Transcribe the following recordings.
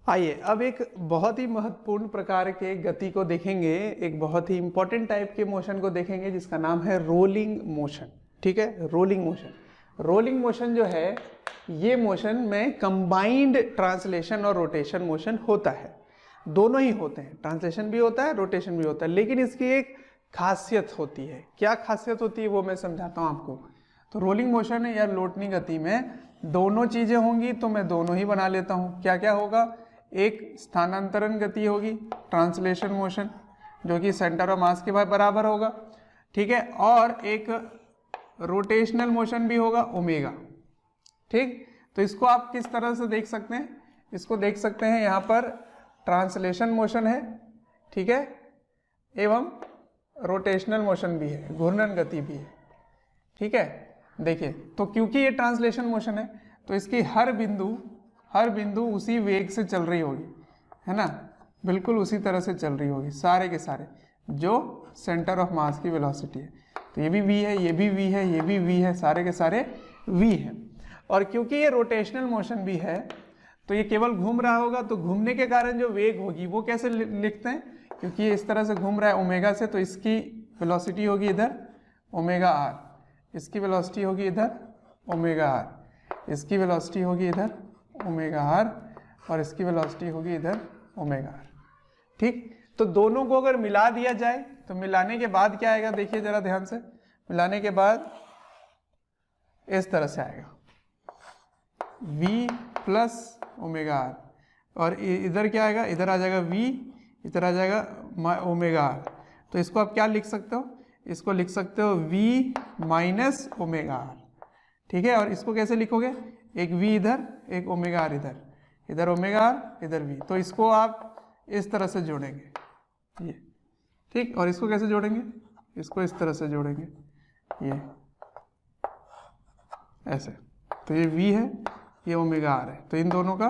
आइए अब एक बहुत ही महत्वपूर्ण प्रकार के गति को देखेंगे, एक बहुत ही इंपॉर्टेंट टाइप के मोशन को देखेंगे जिसका नाम है रोलिंग मोशन। ठीक है, रोलिंग मोशन। रोलिंग मोशन जो है ये मोशन में कंबाइंड ट्रांसलेशन और रोटेशन मोशन होता है, दोनों ही होते हैं, ट्रांसलेशन भी होता है रोटेशन भी होता है, लेकिन इसकी एक खासियत होती है। क्या खासियत होती है वो मैं समझाता हूँ आपको। तो रोलिंग मोशन या लौटनी गति में दोनों चीजें होंगी, तो मैं दोनों ही बना लेता हूँ। क्या क्या होगा, एक स्थानांतरण गति होगी ट्रांसलेशन मोशन जो कि सेंटर ऑफ मास के बराबर होगा, ठीक है, और एक रोटेशनल मोशन भी होगा ओमेगा। ठीक, तो इसको आप किस तरह से देख सकते हैं, इसको देख सकते हैं यहाँ पर ट्रांसलेशन मोशन है, ठीक है, एवं रोटेशनल मोशन भी है, घूर्णन गति भी है। ठीक है, देखिए तो क्योंकि ये ट्रांसलेशन मोशन है तो इसकी हर बिंदु उसी वेग से चल रही होगी, है ना, बिल्कुल उसी तरह से चल रही होगी, सारे के सारे जो सेंटर ऑफ मास की वेलोसिटी है। तो ये भी v है, ये भी v है, ये भी v है, सारे के सारे v है। और क्योंकि ये रोटेशनल मोशन भी है तो ये केवल घूम रहा होगा, तो घूमने के कारण जो वेग होगी वो कैसे लिखते हैं, क्योंकि ये इस तरह से घूम रहा है ओमेगा से, तो इसकी वेलोसिटी होगी इधर ओमेगा आर, इसकी वेलोसिटी होगी इधर ओमेगा आर, इसकी वेलोसिटी होगी इधर ओमेगा आर, और इसकी वेलोसिटी होगी इधर ओमेगा आर। ठीक, तो दोनों को अगर मिला दिया जाए तो मिलाने के बाद क्या आएगा, देखिए जरा ध्यान से, मिलाने के बाद इस तरह से आएगा v प्लस ओमेगा आर, और इधर क्या आएगा, इधर आ जाएगा v, इधर आ जाएगा ओमेगा आर। तो इसको आप क्या लिख सकते हो, इसको लिख सकते हो v माइनस ओमेगा आर। ठीक है, और इसको कैसे लिखोगे, एक v इधर एक ओमेगा आर इधर, इधर ओमेगा आर इधर v, तो इसको आप इस तरह से जोड़ेंगे ये। ठीक, और इसको कैसे जोड़ेंगे, इसको इस तरह से जोड़ेंगे ये ऐसे, तो ये v है, ये ओमेगा आर है, तो इन दोनों का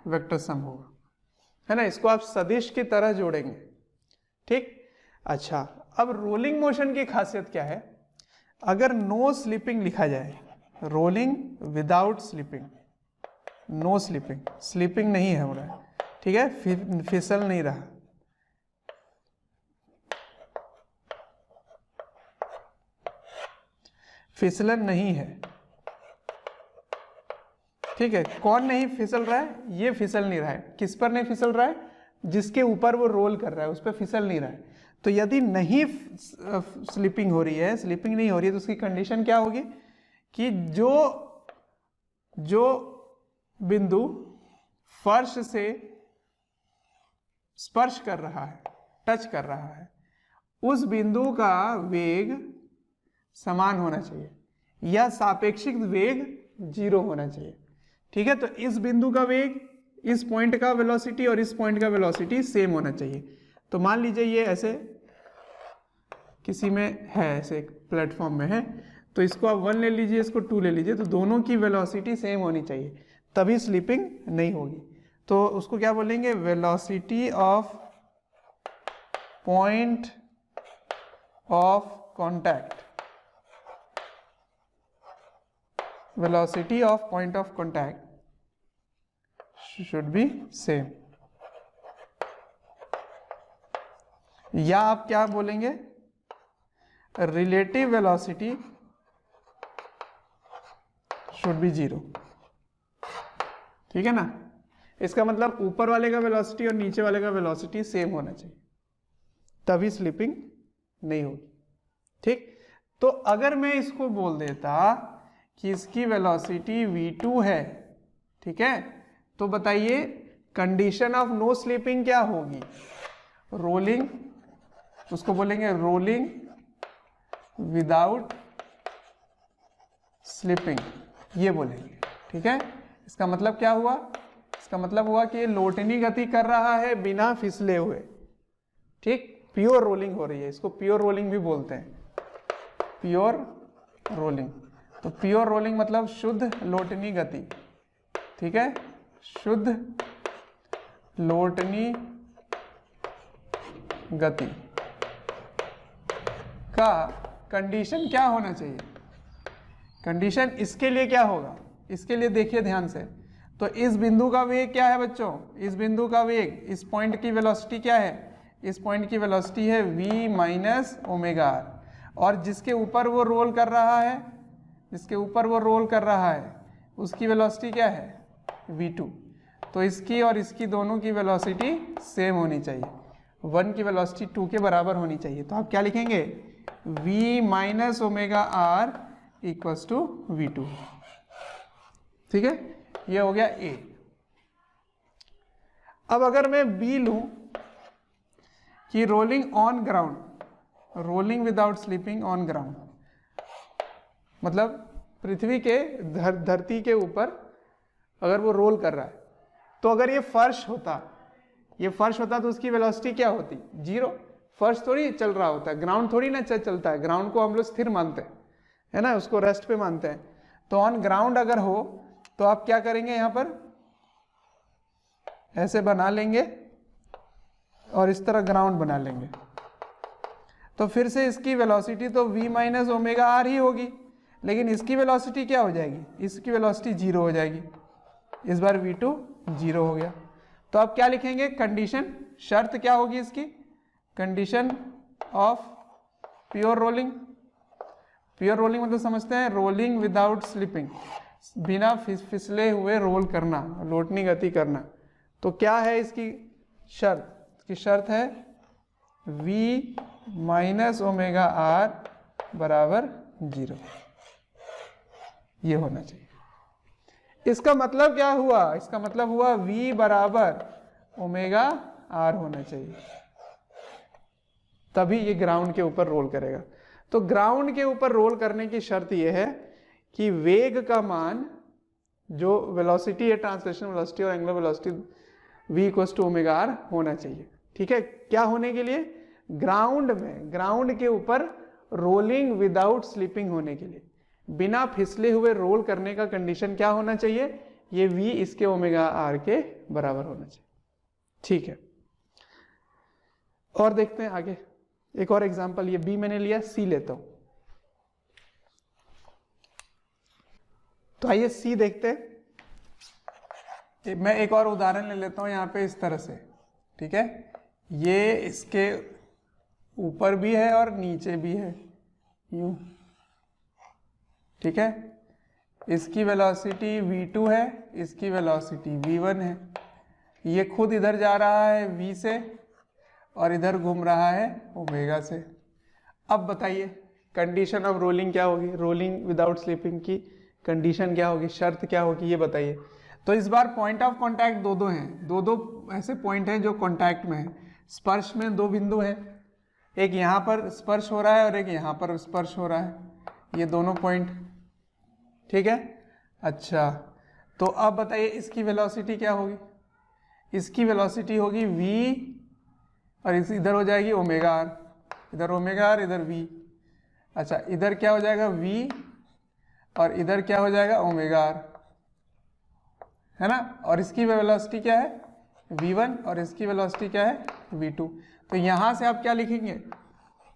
वेक्टर सम होगा, है ना, इसको आप सदिश की तरह जोड़ेंगे। ठीक, अच्छा, अब रोलिंग मोशन की खासियत क्या है, अगर नो स्लिपिंग लिखा जाए, rolling without slipping, no slipping, slipping नहीं है हो रहा है, ठीक है, फिसल नहीं रहा, फिसलन नहीं है। ठीक है, कौन नहीं फिसल रहा है, ये फिसल नहीं रहा है, किस पर नहीं फिसल रहा है, जिसके ऊपर वो रोल कर रहा है उस पर फिसल नहीं रहा है। तो यदि नहीं स्लिपिंग हो रही है, स्लिपिंग नहीं हो रही है, तो उसकी कंडीशन क्या होगी कि जो बिंदु फर्श से स्पर्श कर रहा है, टच कर रहा है, उस बिंदु का वेग समान होना चाहिए या सापेक्षिक वेग 0 होना चाहिए। ठीक है, तो इस बिंदु का वेग, इस पॉइंट का वेलोसिटी और इस पॉइंट का वेलोसिटी सेम होना चाहिए। तो मान लीजिए ये ऐसे किसी में है, ऐसे एक प्लेटफॉर्म में है, तो इसको आप 1 ले लीजिए, इसको 2 ले लीजिए, तो दोनों की वेलोसिटी सेम होनी चाहिए, तभी स्लिपिंग नहीं होगी। तो उसको क्या बोलेंगे, velocity of point of contact, velocity of point of contact should be same। या आप क्या बोलेंगे, relative velocity should be 0। ठीक है ना, इसका मतलब ऊपर वाले का वेलोसिटी और नीचे वाले का वेलोसिटी सेम होना चाहिए, तभी स्लिपिंग नहीं होगी। ठीक, तो अगर मैं इसको बोल देता कि इसकी वेलोसिटी v2 है, ठीक है, तो बताइए कंडीशन ऑफ नो स्लिपिंग क्या होगी, रोलिंग, उसको बोलेंगे रोलिंग विदाउट स्लिपिंग, ये बोलेंगे। ठीक है, इसका मतलब क्या हुआ, इसका मतलब हुआ कि ये लोटनी गति कर रहा है बिना फिसले हुए। ठीक, प्योर रोलिंग हो रही है, इसको प्योर रोलिंग भी बोलते हैं, प्योर रोलिंग। तो प्योर रोलिंग मतलब शुद्ध लोटनी गति। ठीक है, शुद्ध लोटनी गति का कंडीशन क्या होना चाहिए, कंडीशन इसके लिए क्या होगा, इसके लिए देखिए ध्यान से, तो इस बिंदु का वेग क्या है बच्चों, इस बिंदु का वेग, इस पॉइंट की वेलोसिटी क्या है, इस पॉइंट की वेलोसिटी है v माइनस ओमेगा आर, और जिसके ऊपर वो रोल कर रहा है, जिसके ऊपर वो रोल कर रहा है उसकी वेलोसिटी क्या है v2। तो इसकी और इसकी दोनों की वेलोसिटी सेम होनी चाहिए, 1 की वेलोसिटी 2 के बराबर होनी चाहिए। तो आप क्या लिखेंगे, v minus omega r equals to v2। ठीक है, ये हो गया A। अब अगर मैं B लूं कि rolling on ground, rolling without sleeping on ground, मतलब पृथ्वी के धरती के ऊपर अगर वो रोल कर रहा है, तो अगर ये फर्श होता, ये फर्श होता तो उसकी वेलोसिटी क्या होती, 0। फर्श थोड़ी चल रहा होता है, ग्राउंड थोड़ी ना चलता है, ग्राउंड को हम लोग स्थिर मानते हैं, है ना, उसको रेस्ट पे मानते हैं। तो ऑन ग्राउंड अगर हो तो आप क्या करेंगे, यहां पर ऐसे बना लेंगे और इस तरह ग्राउंड बना लेंगे, तो फिर से इसकी वेलोसिटी तो v माइनस ओमेगा आर ही होगी, लेकिन इसकी वेलोसिटी क्या हो जाएगी, इसकी वेलोसिटी 0 हो जाएगी, इस बार v2 0 हो गया। तो आप क्या लिखेंगे, कंडीशन, शर्त क्या होगी इसकी, condition of pure rolling. Pure rolling मतलब समझते हैं, रोलिंग विदाउट स्लिपिंग, बिना फिसले हुए रोल करना, लोटनी गति करना। तो क्या है इसकी शर्त, इसकी शर्त है v माइनस ओमेगा आर बराबर 0, ये होना चाहिए। इसका मतलब क्या हुआ, इसका मतलब हुआ v बराबर ओमेगा आर होना चाहिए, तभी ये ग्राउंड के ऊपर रोल करेगा। तो ग्राउंड के ऊपर रोल करने की शर्त यह है कि वेग का मान, जो वेलोसिटी है, ट्रांसलेशन वेलोसिटी और angular velocity, v equals to omega r होना चाहिए। ठीक है, क्या होने के लिए, ग्राउंड में, ग्राउंड के ऊपर रोलिंग विदाउट स्लिपिंग होने के लिए, बिना फिसले हुए रोल करने का कंडीशन क्या होना चाहिए, ये v इसके ओमेगा आर के बराबर होना चाहिए। ठीक है, और देखते हैं आगे एक और एग्जांपल, ये b मैंने लिया, c लेता हूं। तो आइए c देखते हैं। मैं एक और उदाहरण ले लेता हूं यहाँ पे, इस तरह से। ठीक है, ये इसके ऊपर भी है और नीचे भी है, यूं। ठीक है, इसकी वेलोसिटी v2 है, इसकी वेलोसिटी v1 है। ये खुद इधर जा रहा है v से और इधर घूम रहा है ओमेगा से। अब बताइए कंडीशन ऑफ रोलिंग क्या होगी, रोलिंग विदाउट स्लिपिंग की कंडीशन क्या होगी, शर्त क्या होगी, ये बताइए। तो इस बार पॉइंट ऑफ कांटेक्ट दो हैं, दो ऐसे पॉइंट हैं जो कांटेक्ट में है। स्पर्श में 2 बिंदु हैं, एक यहाँ पर स्पर्श हो रहा है और एक यहाँ पर स्पर्श हो रहा है, ये दोनों पॉइंट। ठीक है, अच्छा, तो अब बताइए इसकी वेलोसिटी क्या होगी, इसकी वेलोसिटी होगी v और इधर हो जाएगी ओमेगा आर, इधर ओमेगा आर, इधर v। अच्छा, इधर क्या हो जाएगा v और इधर क्या हो जाएगा ओमेगा आर, है ना। और इसकी वेलोसिटी क्या है v1 और इसकी वेलोसिटी क्या है v2। तो यहां से आप क्या लिखेंगे,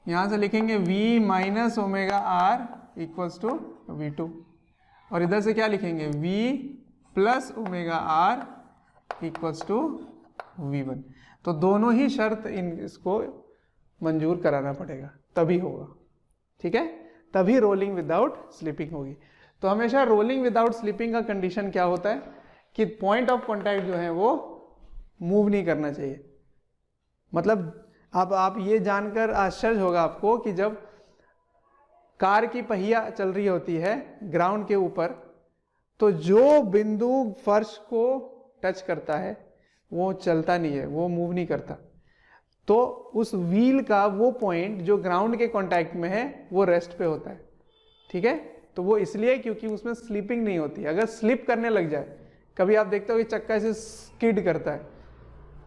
यहां से लिखेंगे v minus omega r equals to v2, और इधर से क्या लिखेंगे v plus omega r equals to v1। तो दोनों ही शर्त इसको मंजूर कराना पड़ेगा, तभी होगा। ठीक है, तभी रोलिंग विदाउट स्लिपिंग होगी। तो हमेशा रोलिंग विदाउट स्लिपिंग का कंडीशन क्या होता है कि पॉइंट ऑफ कांटेक्ट जो है वो मूव नहीं करना चाहिए। मतलब अब आप ये जानकर आश्चर्य होगा आपको कि जब कार की पहिया चल रही होती है ग्राउंड के ऊपर, तो जो बिंदु फर्श को टच करता है वो चलता नहीं है, वो मूव नहीं करता। तो उस व्हील का वो पॉइंट जो ग्राउंड के कांटेक्ट में है वो रेस्ट पे होता है। ठीक है, तो वो इसलिए क्योंकि उसमें स्लिपिंग नहीं होती। अगर स्लिप करने लग जाए, कभी आप देखते हो कि चक्का ऐसे स्किड करता है,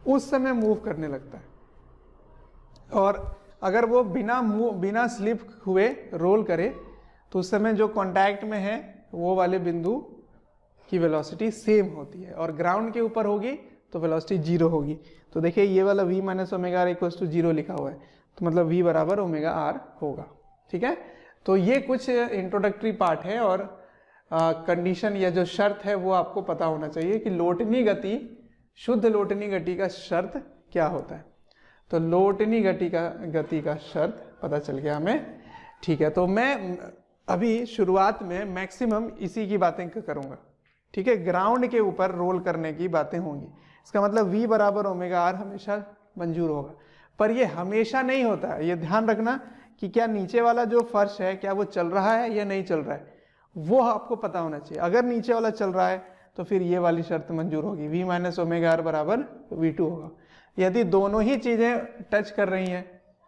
उस समय मूव करने लगता है। और अगर वो बिना स्लिप हुए रोल करे तो उस समय जो कांटेक्ट में है वो वाले बिंदु की वेलोसिटी सेम होती है, और ग्राउंड के ऊपर होगी तो वेलोसिटी 0 होगी। तो देखिए ये वाला v minus omega r equals to 0 लिखा हुआ है, तो मतलब v बराबर ओमेगा आर होगा। ठीक है, तो ये कुछ इंट्रोडक्टरी पार्ट है और कंडीशन या जो शर्त है वो आपको पता होना चाहिए कि लोटनी गति, शुद्ध लोटनी गति का शर्त क्या होता है। तो लोटनी गति का शर्त पता चल गया हमें। ठीक है, तो मैं अभी शुरुआत में मैक्सिमम इसी की बातें करूंगा। ठीक है, ग्राउंड के ऊपर रोल करने की बातें होंगी। इसका मतलब V बराबर ओमेगा आर हमेशा मंजूर होगा, पर ये हमेशा नहीं होता है। ये ध्यान रखना कि क्या नीचे वाला जो फर्श है क्या वो चल रहा है या नहीं चल रहा है, वो आपको पता होना चाहिए। अगर नीचे वाला चल रहा है तो फिर ये वाली शर्त मंजूर होगी, V माइनस ओमेगा आर बराबर V2 होगा। यदि दोनों ही चीजें टच कर रही हैं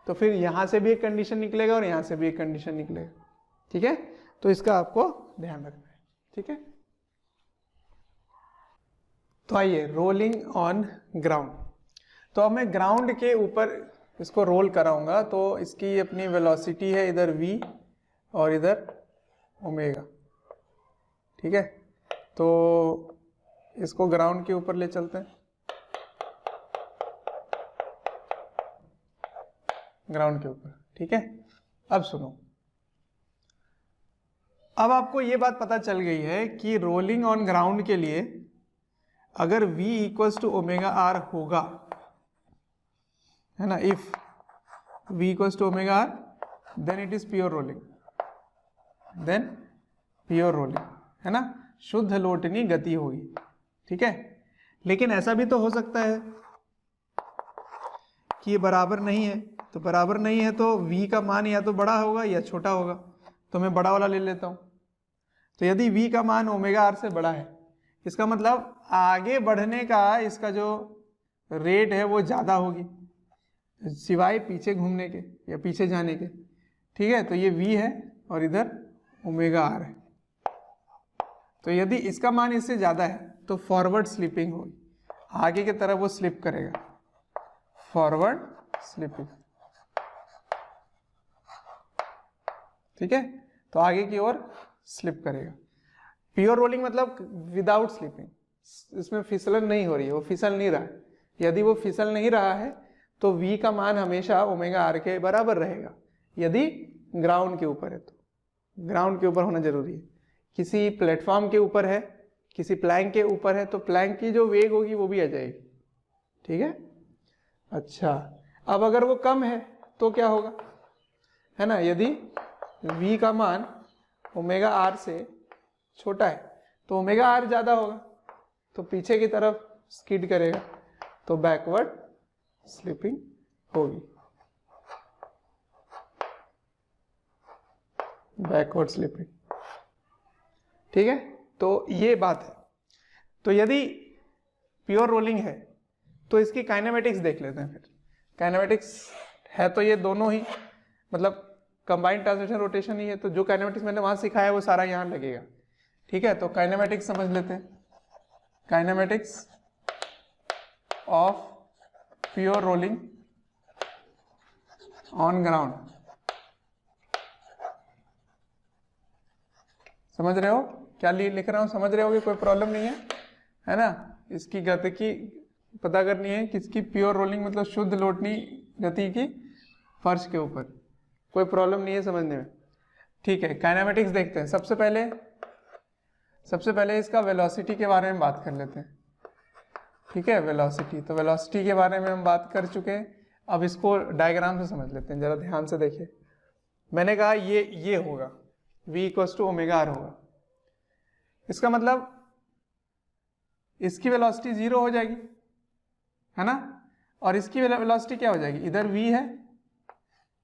तो फिर यहां से भी एक कंडीशन निकलेगा और यहां से भी एक कंडीशन निकलेगा। ठीक है, तो इसका आपको ध्यान रखना है। ठीक है, तो आइए रोलिंग ऑन ग्राउंड। तो अब मैं ग्राउंड के ऊपर इसको रोल कराऊंगा, तो इसकी अपनी वेलोसिटी है इधर v और इधर ओमेगा। ठीक है, तो इसको ग्राउंड के ऊपर ले चलते हैं, ग्राउंड के ऊपर। ठीक है, अब सुनो, अब आपको ये बात पता चल गई है कि रोलिंग ऑन ग्राउंड के लिए अगर v equals to omega r होगा, है ना, if v equals to omega r then it is pure rolling, then pure rolling, है ना, शुद्ध लोटनी गति होगी। ठीक है, लेकिन ऐसा भी तो हो सकता है कि ये बराबर नहीं है। तो बराबर नहीं है तो v का मान या तो बड़ा होगा या छोटा होगा, तो मैं बड़ा वाला ले लेता हूं। तो यदि v का मान ओमेगा आर से बड़ा है, इसका मतलब आगे बढ़ने का इसका जो रेट है वो ज़्यादा होगी, सिवाय पीछे घूमने के या पीछे जाने के। ठीक है, तो ये v है और इधर ओमेगा आर है। तो यदि इसका मान इससे ज़्यादा है तो फॉरवर्ड स्लिपिंग होगी, आगे की तरफ वो स्लिप करेगा, फॉरवर्ड स्लिपिंग। ठीक है, तो आगे की ओर स्लिप करेगा। प्योर रोलिंग मतलब विदाउट स्लिपिंग, इसमें फिसलन नहीं हो रही है, वो फिसल नहीं रहा है। यदि वो फिसल नहीं रहा है तो v का मान हमेशा ओमेगा आर के बराबर रहेगा। यदि ग्राउंड के ऊपर है तो ग्राउंड के ऊपर होना जरूरी है। किसी प्लेटफॉर्म के ऊपर है, किसी प्लैंक के ऊपर है, तो प्लैंक की जो वेग होगी वो भी आ जाएगी। ठीक है, अच्छा, अब अगर वो कम है तो क्या होगा, है ना, यदि v का मान ओमेगा आर से छोटा है तो ओमेगा आर ज्यादा होगा, तो पीछे की तरफ स्किड करेगा, तो बैकवर्ड स्लिपिंग होगी, बैकवर्ड स्लिपिंग। ठीक है, तो ये बात है। तो यदि प्योर रोलिंग है तो इसकी काइनेमेटिक्स देख लेते हैं। फिर काइनेमेटिक्स है तो ये दोनों ही मतलब कंबाइंड ट्रांसलेशन रोटेशन ही है, तो जो काइनेमेटिक्स मैंने वहां सिखाया वो सारा यहाँ लगेगा। ठीक है, तो काइनेमेटिक्स समझ लेते हैं। Kinematics of pure rolling on ground, समझ रहे हो क्या लिख रहा हूं, समझ रहे हो कि कोई प्रॉब्लम नहीं है ना। इसकी गति की पता करनी है, किसकी, प्योर रोलिंग मतलब शुद्ध लोटनी गति की फर्श के ऊपर, कोई प्रॉब्लम नहीं है समझने में। ठीक है, काइनेमेटिक्स देखते हैं। सबसे पहले इसका वेलोसिटी के बारे में बात कर लेते हैं। ठीक है, वेलोसिटी, तो वेलोसिटी के बारे में हम बात कर चुके हैं। अब इसको डायग्राम से समझ लेते हैं, जरा ध्यान से देखिए। मैंने कहा ये होगा v equals to omega r होगा, इसका मतलब इसकी वेलोसिटी 0 हो जाएगी, है ना, और इसकी वेलोसिटी क्या हो जाएगी, इधर v है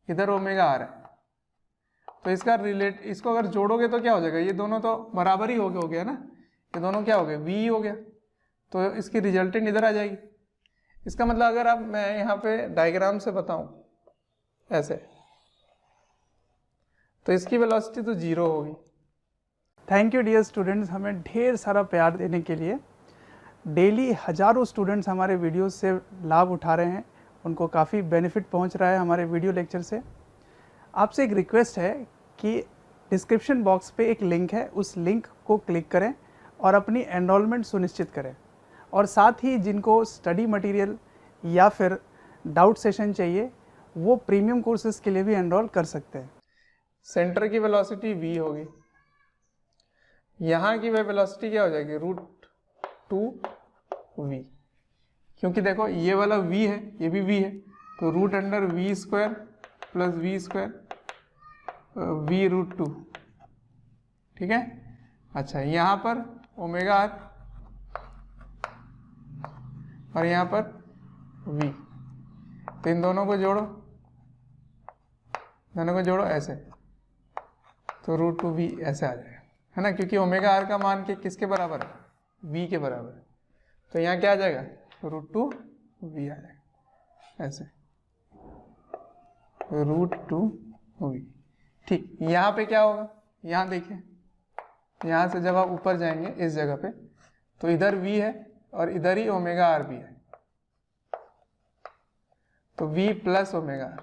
इधर ओमेगा आर है, तो इसका इसको अगर जोड़ोगे तो क्या हो जाएगा, ये दोनों तो बराबर ही हो गया ना, ये दोनों क्या हो गए, v हो गया, तो इसकी रिजल्टेंट इधर आ जाएगी। इसका मतलब अगर अब मैं यहाँ पे डायग्राम से बताऊं ऐसे, तो इसकी वेलोसिटी तो 0 होगी। थैंक यू डियर स्टूडेंट्स, हमें ढेर सारा प्यार देने के लिए। डेली हजारों स्टूडेंट्स हमारे वीडियो से लाभ उठा रहे हैं, उनको काफ़ी बेनिफिट पहुंच रहा है हमारे वीडियो लेक्चर से। आपसे एक रिक्वेस्ट है कि डिस्क्रिप्शन बॉक्स पे एक लिंक है, उस लिंक को क्लिक करें और अपनी एनरोलमेंट सुनिश्चित करें। और साथ ही जिनको स्टडी मटेरियल या फिर डाउट सेशन चाहिए वो प्रीमियम कोर्सेज़ के लिए भी एनरोल कर सकते हैं। सेंटर की वेलोसिटी v होगी, यहाँ की वेलोसिटी क्या हो जाएगी √2v, क्योंकि देखो ये वाला v है, ये भी v है, तो √v² प्लस v² v√2, ठीक है। अच्छा, यहाँ पर ओमेगा r और यहाँ पर v, तो इन दोनों को जोड़ो, ऐसे, तो √2v ऐसे आ जाएगा, है ना, क्योंकि ओमेगा r का मान के किसके बराबर है, v के बराबर है, तो यहाँ क्या आ जाएगा √2v आ जाएगा, ऐसे √2v। ठीक, यहाँ पे क्या होगा, यहाँ देखिए, यहाँ से जब आप ऊपर जाएंगे इस जगह पे, तो इधर v है और इधर ही ओमेगा r भी है, तो v प्लस ओमेगा r।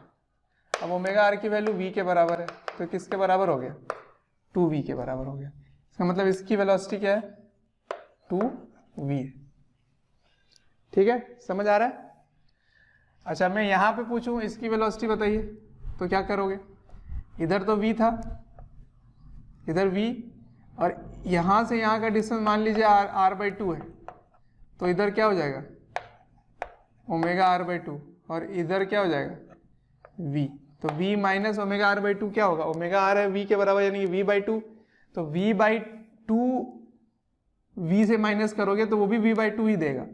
अब ओमेगा r की वैल्यू v के बराबर है, तो किसके बराबर हो गया, 2v के बराबर हो गया। इसका मतलब इसकी वेलोसिटी क्या है, 2v है। ठीक है, समझ आ रहा है। अच्छा, मैं यहाँ पे पूछूं इसकी वेलोसिटी बताइए, तो क्या करोगे, इधर तो v था, इधर v, और यहाँ से यहाँ का डिस्टेंस मान लीजिए r/2 है, तो इधर क्या हो जाएगा ओमेगा r/2, और इधर क्या हो जाएगा v, तो v माइनस ओमेगा r/2 क्या होगा, ओमेगा r है v के बराबर यानी v/2, तो v/2 v से माइनस करोगे तो वो भी v/2 ही देगा,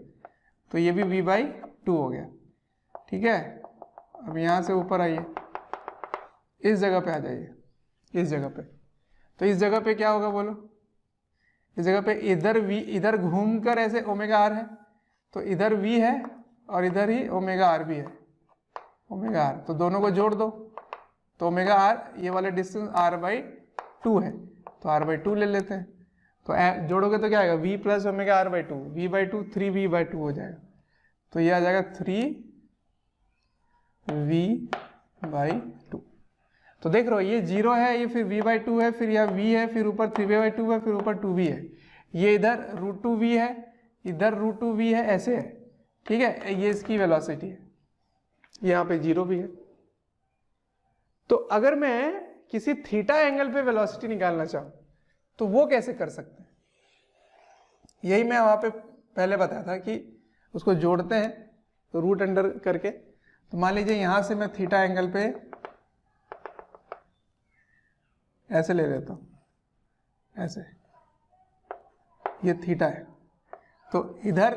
तो ये भी v/2 हो गया। ठीक है, अब यहाँ से ऊपर आइए, इस जगह पे आ जाइए, इस जगह पे, तो इस जगह पे क्या होगा बोलो, इस जगह पे इधर v, इधर घूमकर ऐसे ओमेगा r है, तो इधर v है और इधर ही ओमेगा r भी है, ओमेगा r, तो दोनों को जोड़ दो, तो ओमेगा r, ये वाला डिस्टेंस r/2 है, तो r/2 ले लेते हैं, तो जोड़ोगे तो क्या आएगा v plus omega r/2, v/2 3v/2 हो जाएगा, तो ये आ जाएगा 3v/2। तो देख रहे हो ये 0 है, ये फिर v/2 है, फिर यह v है, फिर ऊपर 3v/2 है, फिर ऊपर 2v है, ये इधर √2v है, इधर √2v है, ऐसे है। ठीक है, ये इसकी वेलोसिटी है, यहाँ पे 0 भी है। तो अगर मैं किसी थीटा एंगल पे वेलोसिटी निकालना चाहूँ तो वो कैसे कर सकते हैं, यही मैं वहाँ पे पहले बताया था कि उसको जोड़ते हैं, तो रूट अंडर करके, तो मान लीजिए यहाँ से मैं थीटा एंगल पे ऐसे ले लेता हूँ, ऐसे, ये थीटा है, तो इधर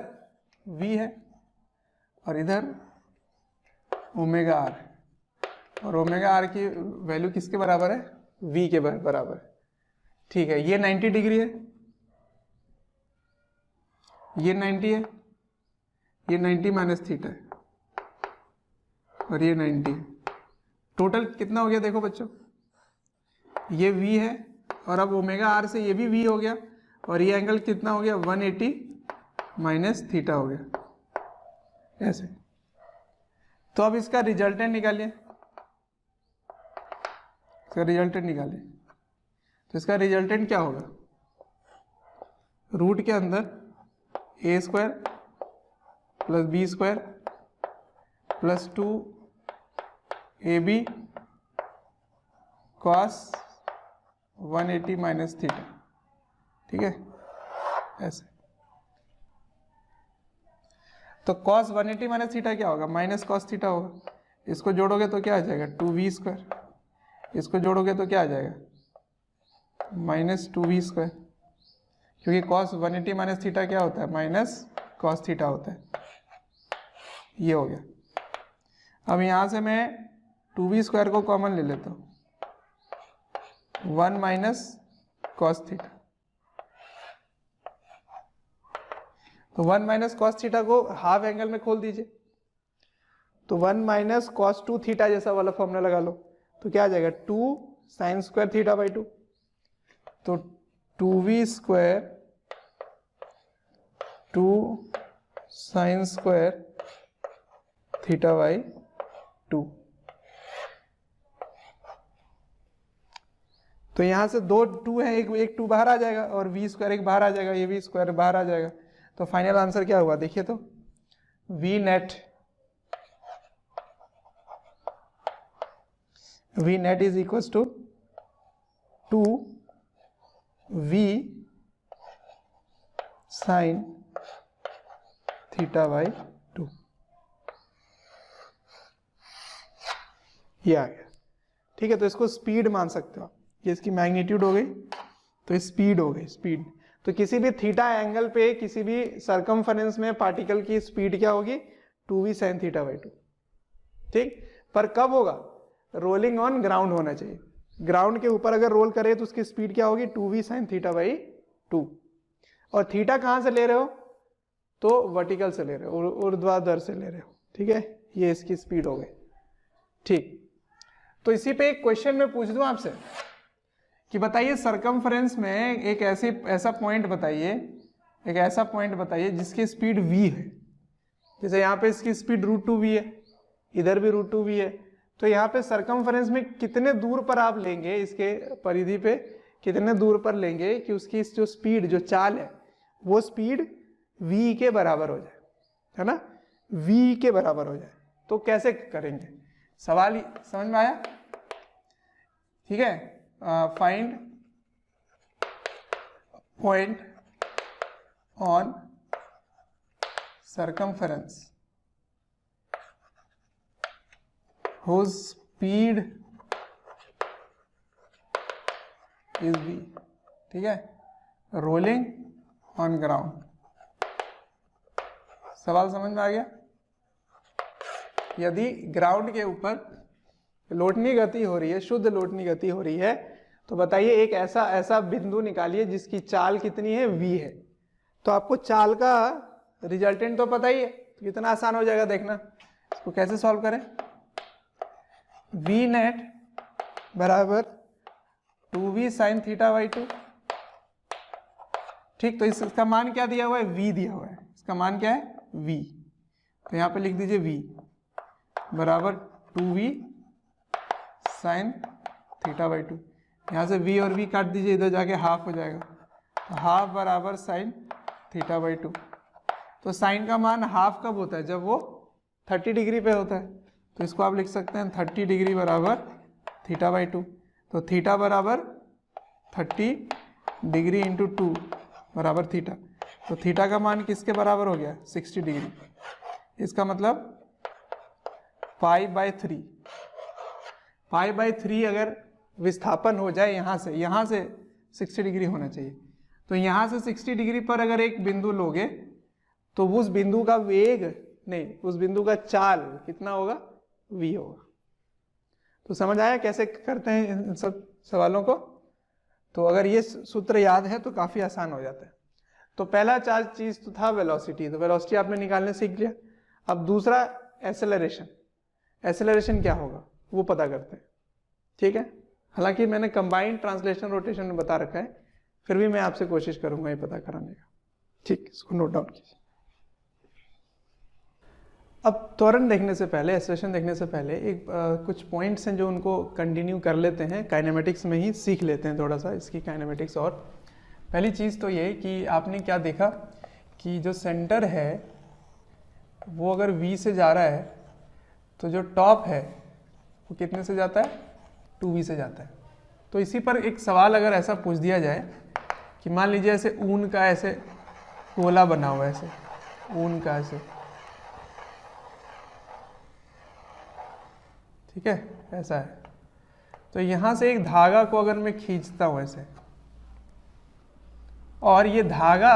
v है और इधर ओमेगा r है, और ओमेगा r की वैल्यू किसके बराबर है, v के बराबर है। ठीक है, ये 90 डिग्री है, ये 90 है, ये 90 माइनस थीटा है, और ये 90 है, टोटल कितना हो गया देखो बच्चों, ये v है, और अब ओमेगा r से ये भी v हो गया, और ये एंगल कितना हो गया 180 माइनस थीटा हो गया, ऐसे। तो अब इसका रिजल्टेंट निकालिए, इसका रिजल्टेंट निकालिए, तो इसका रिजल्टेंट क्या होगा, रूट के अंदर a² plus b² plus 2ab cos 180 minus theta. ठीक है, ऐसे। तो cos 180 माइनस थीटा क्या होगा, माइनस cos थीटा होगा, इसको जोड़ोगे तो क्या आ जाएगा 2v², इसको जोड़ोगे तो क्या आ जाएगा माइनस 2v², क्योंकि cos 180 माइनस थीटा क्या होता है, माइनस cos थीटा होता है, ये हो गया। अब यहाँ से मैं 2v² को कॉमन ले लेता हूँ, 1 माइनस cos थीटा, तो 1 माइनस cos थीटा को हाफ एंगल में खोल दीजिए, तो 1 माइनस cos 2 थीटा जैसा वाला फॉर्मूला लगा लो, तो क्या आ जाएगा 2 sin² थीटा/2, तो 2v² 2 sin² थीटा/2। तो यहां से दो 2 है, एक 2 बाहर आ जाएगा, और v² एक बाहर आ जाएगा, ये v² बाहर आ जाएगा, तो फाइनल आंसर क्या हुआ देखिए, तो v net is equal to 2 v sine theta by 2, ये आ गया। ठीक है, तो इसको स्पीड मान सकते हो, ये इसकी मैग्नीट्यूड हो गई, तो स्पीड हो गई, स्पीड। तो किसी भी थीटा एंगल पे किसी भी सरकमफरेंस में पार्टिकल की स्पीड क्या होगी, 2v साइन थीटा बाई 2। ठीक, पर कब होगा, रोलिंग ऑन ग्राउंड होना चाहिए। ग्राउंड के ऊपर अगर रोल करे तो उसकी स्पीड क्या होगी, 2v साइन थीटा बाई 2। और थीटा कहां से ले रहे हो, तो वर्टिकल से ले रहे हो, ऊर्ध्वाधर से ले रहे हो। ठीक है, ये इसकी स्पीड हो गई। ठीक, तो इसी पे एक क्वेश्चन मैं पूछ दूं आपसे कि बताइए सरकमफ्रेंस में एक ऐसा पॉइंट बताइए, एक ऐसा पॉइंट बताइए जिसकी स्पीड v है। जैसे यहाँ पे इसकी स्पीड √2v है, इधर भी √2v है, तो यहाँ पे सरकमफ्रेंस में कितने दूर पर आप लेंगे, इसके परिधि पे कितने दूर पर लेंगे कि उसकी जो स्पीड, जो चाल है, वो स्पीड v के बराबर हो जाए, है ना, v के बराबर हो जाए। तो कैसे करेंगे, सवाल ही समझ में आया। ठीक है, find point on circumference whose speed is v। ठीक है, रोलिंग ऑन ग्राउंड। सवाल समझ में आ गया। यदि ग्राउंड के ऊपर लोटनी गति हो रही है, शुद्ध लोटनी गति हो रही है, तो बताइए एक ऐसा बिंदु निकालिए जिसकी चाल कितनी है, v है। तो आपको चाल का रिजल्टेंट तो पता ही है, तो कितना आसान हो जाएगा देखना। इसको कैसे सॉल्व करें, v नेट बराबर 2v साइन थीटा बाई 2। ठीक, तो इसका मान क्या दिया हुआ है, v दिया हुआ है, इसका मान क्या है, v। तो यहाँ पे लिख दीजिए v बराबर 2v साइन थीटा बाई 2। यहाँ से v और v काट दीजिए, इधर जाके हाफ हो जाएगा, तो हाफ बराबर साइन थीटा बाई 2। तो साइन का मान हाफ कब होता है, जब वो 30 डिग्री पे होता है। तो इसको आप लिख सकते हैं 30 डिग्री बराबर थीटा बाई 2। तो थीटा बराबर 30 डिग्री इंटू 2 बराबर थीटा। तो थीटा का मान किसके बराबर हो गया, 60 डिग्री। इसका मतलब पाई बाई 3, पाई बाई 3 अगर विस्थापन हो जाए यहाँ से 60 डिग्री होना चाहिए। तो यहाँ से 60 डिग्री पर अगर एक बिंदु लोगे तो उस बिंदु का वेग नहीं, उस बिंदु का चाल कितना होगा, v होगा। तो समझ आया कैसे करते हैं इन सब सवालों को। तो अगर ये सूत्र याद है तो काफी आसान हो जाता है। तो पहला चीज तो था वेलोसिटी, तो वेलोसिटी आपने निकालने सीख लिया। अब दूसरा एक्सेलरेशन, एक्सेलरेशन क्या होगा वो पता करते हैं। ठीक है, हालांकि मैंने कंबाइंड ट्रांसलेशन रोटेशन में बता रखा है, फिर भी मैं आपसे कोशिश करूंगा ये पता कराने का। ठीक, इसको नोट डाउन कीजिए। अब त्वरण देखने से पहले, एक्सेलरेशन देखने से पहले एक कुछ पॉइंट्स हैं जो उनको कंटिन्यू कर लेते हैं, काइनेमेटिक्स में ही सीख लेते हैं थोड़ा सा इसकी काइनेमेटिक्स। और पहली चीज़ तो ये कि आपने क्या देखा कि जो सेंटर है वो अगर v से जा रहा है तो जो टॉप है वो कितने से जाता है, 2v से जाता है। तो इसी पर एक सवाल अगर ऐसा पूछ दिया जाए कि मान लीजिए ऐसे ऊन का ऐसे गोला बना हुआ है, ऐसे ऊन का ऐसे, ठीक है, ऐसा है। तो यहाँ से एक धागा को अगर मैं खींचता हूँ ऐसे, और ये धागा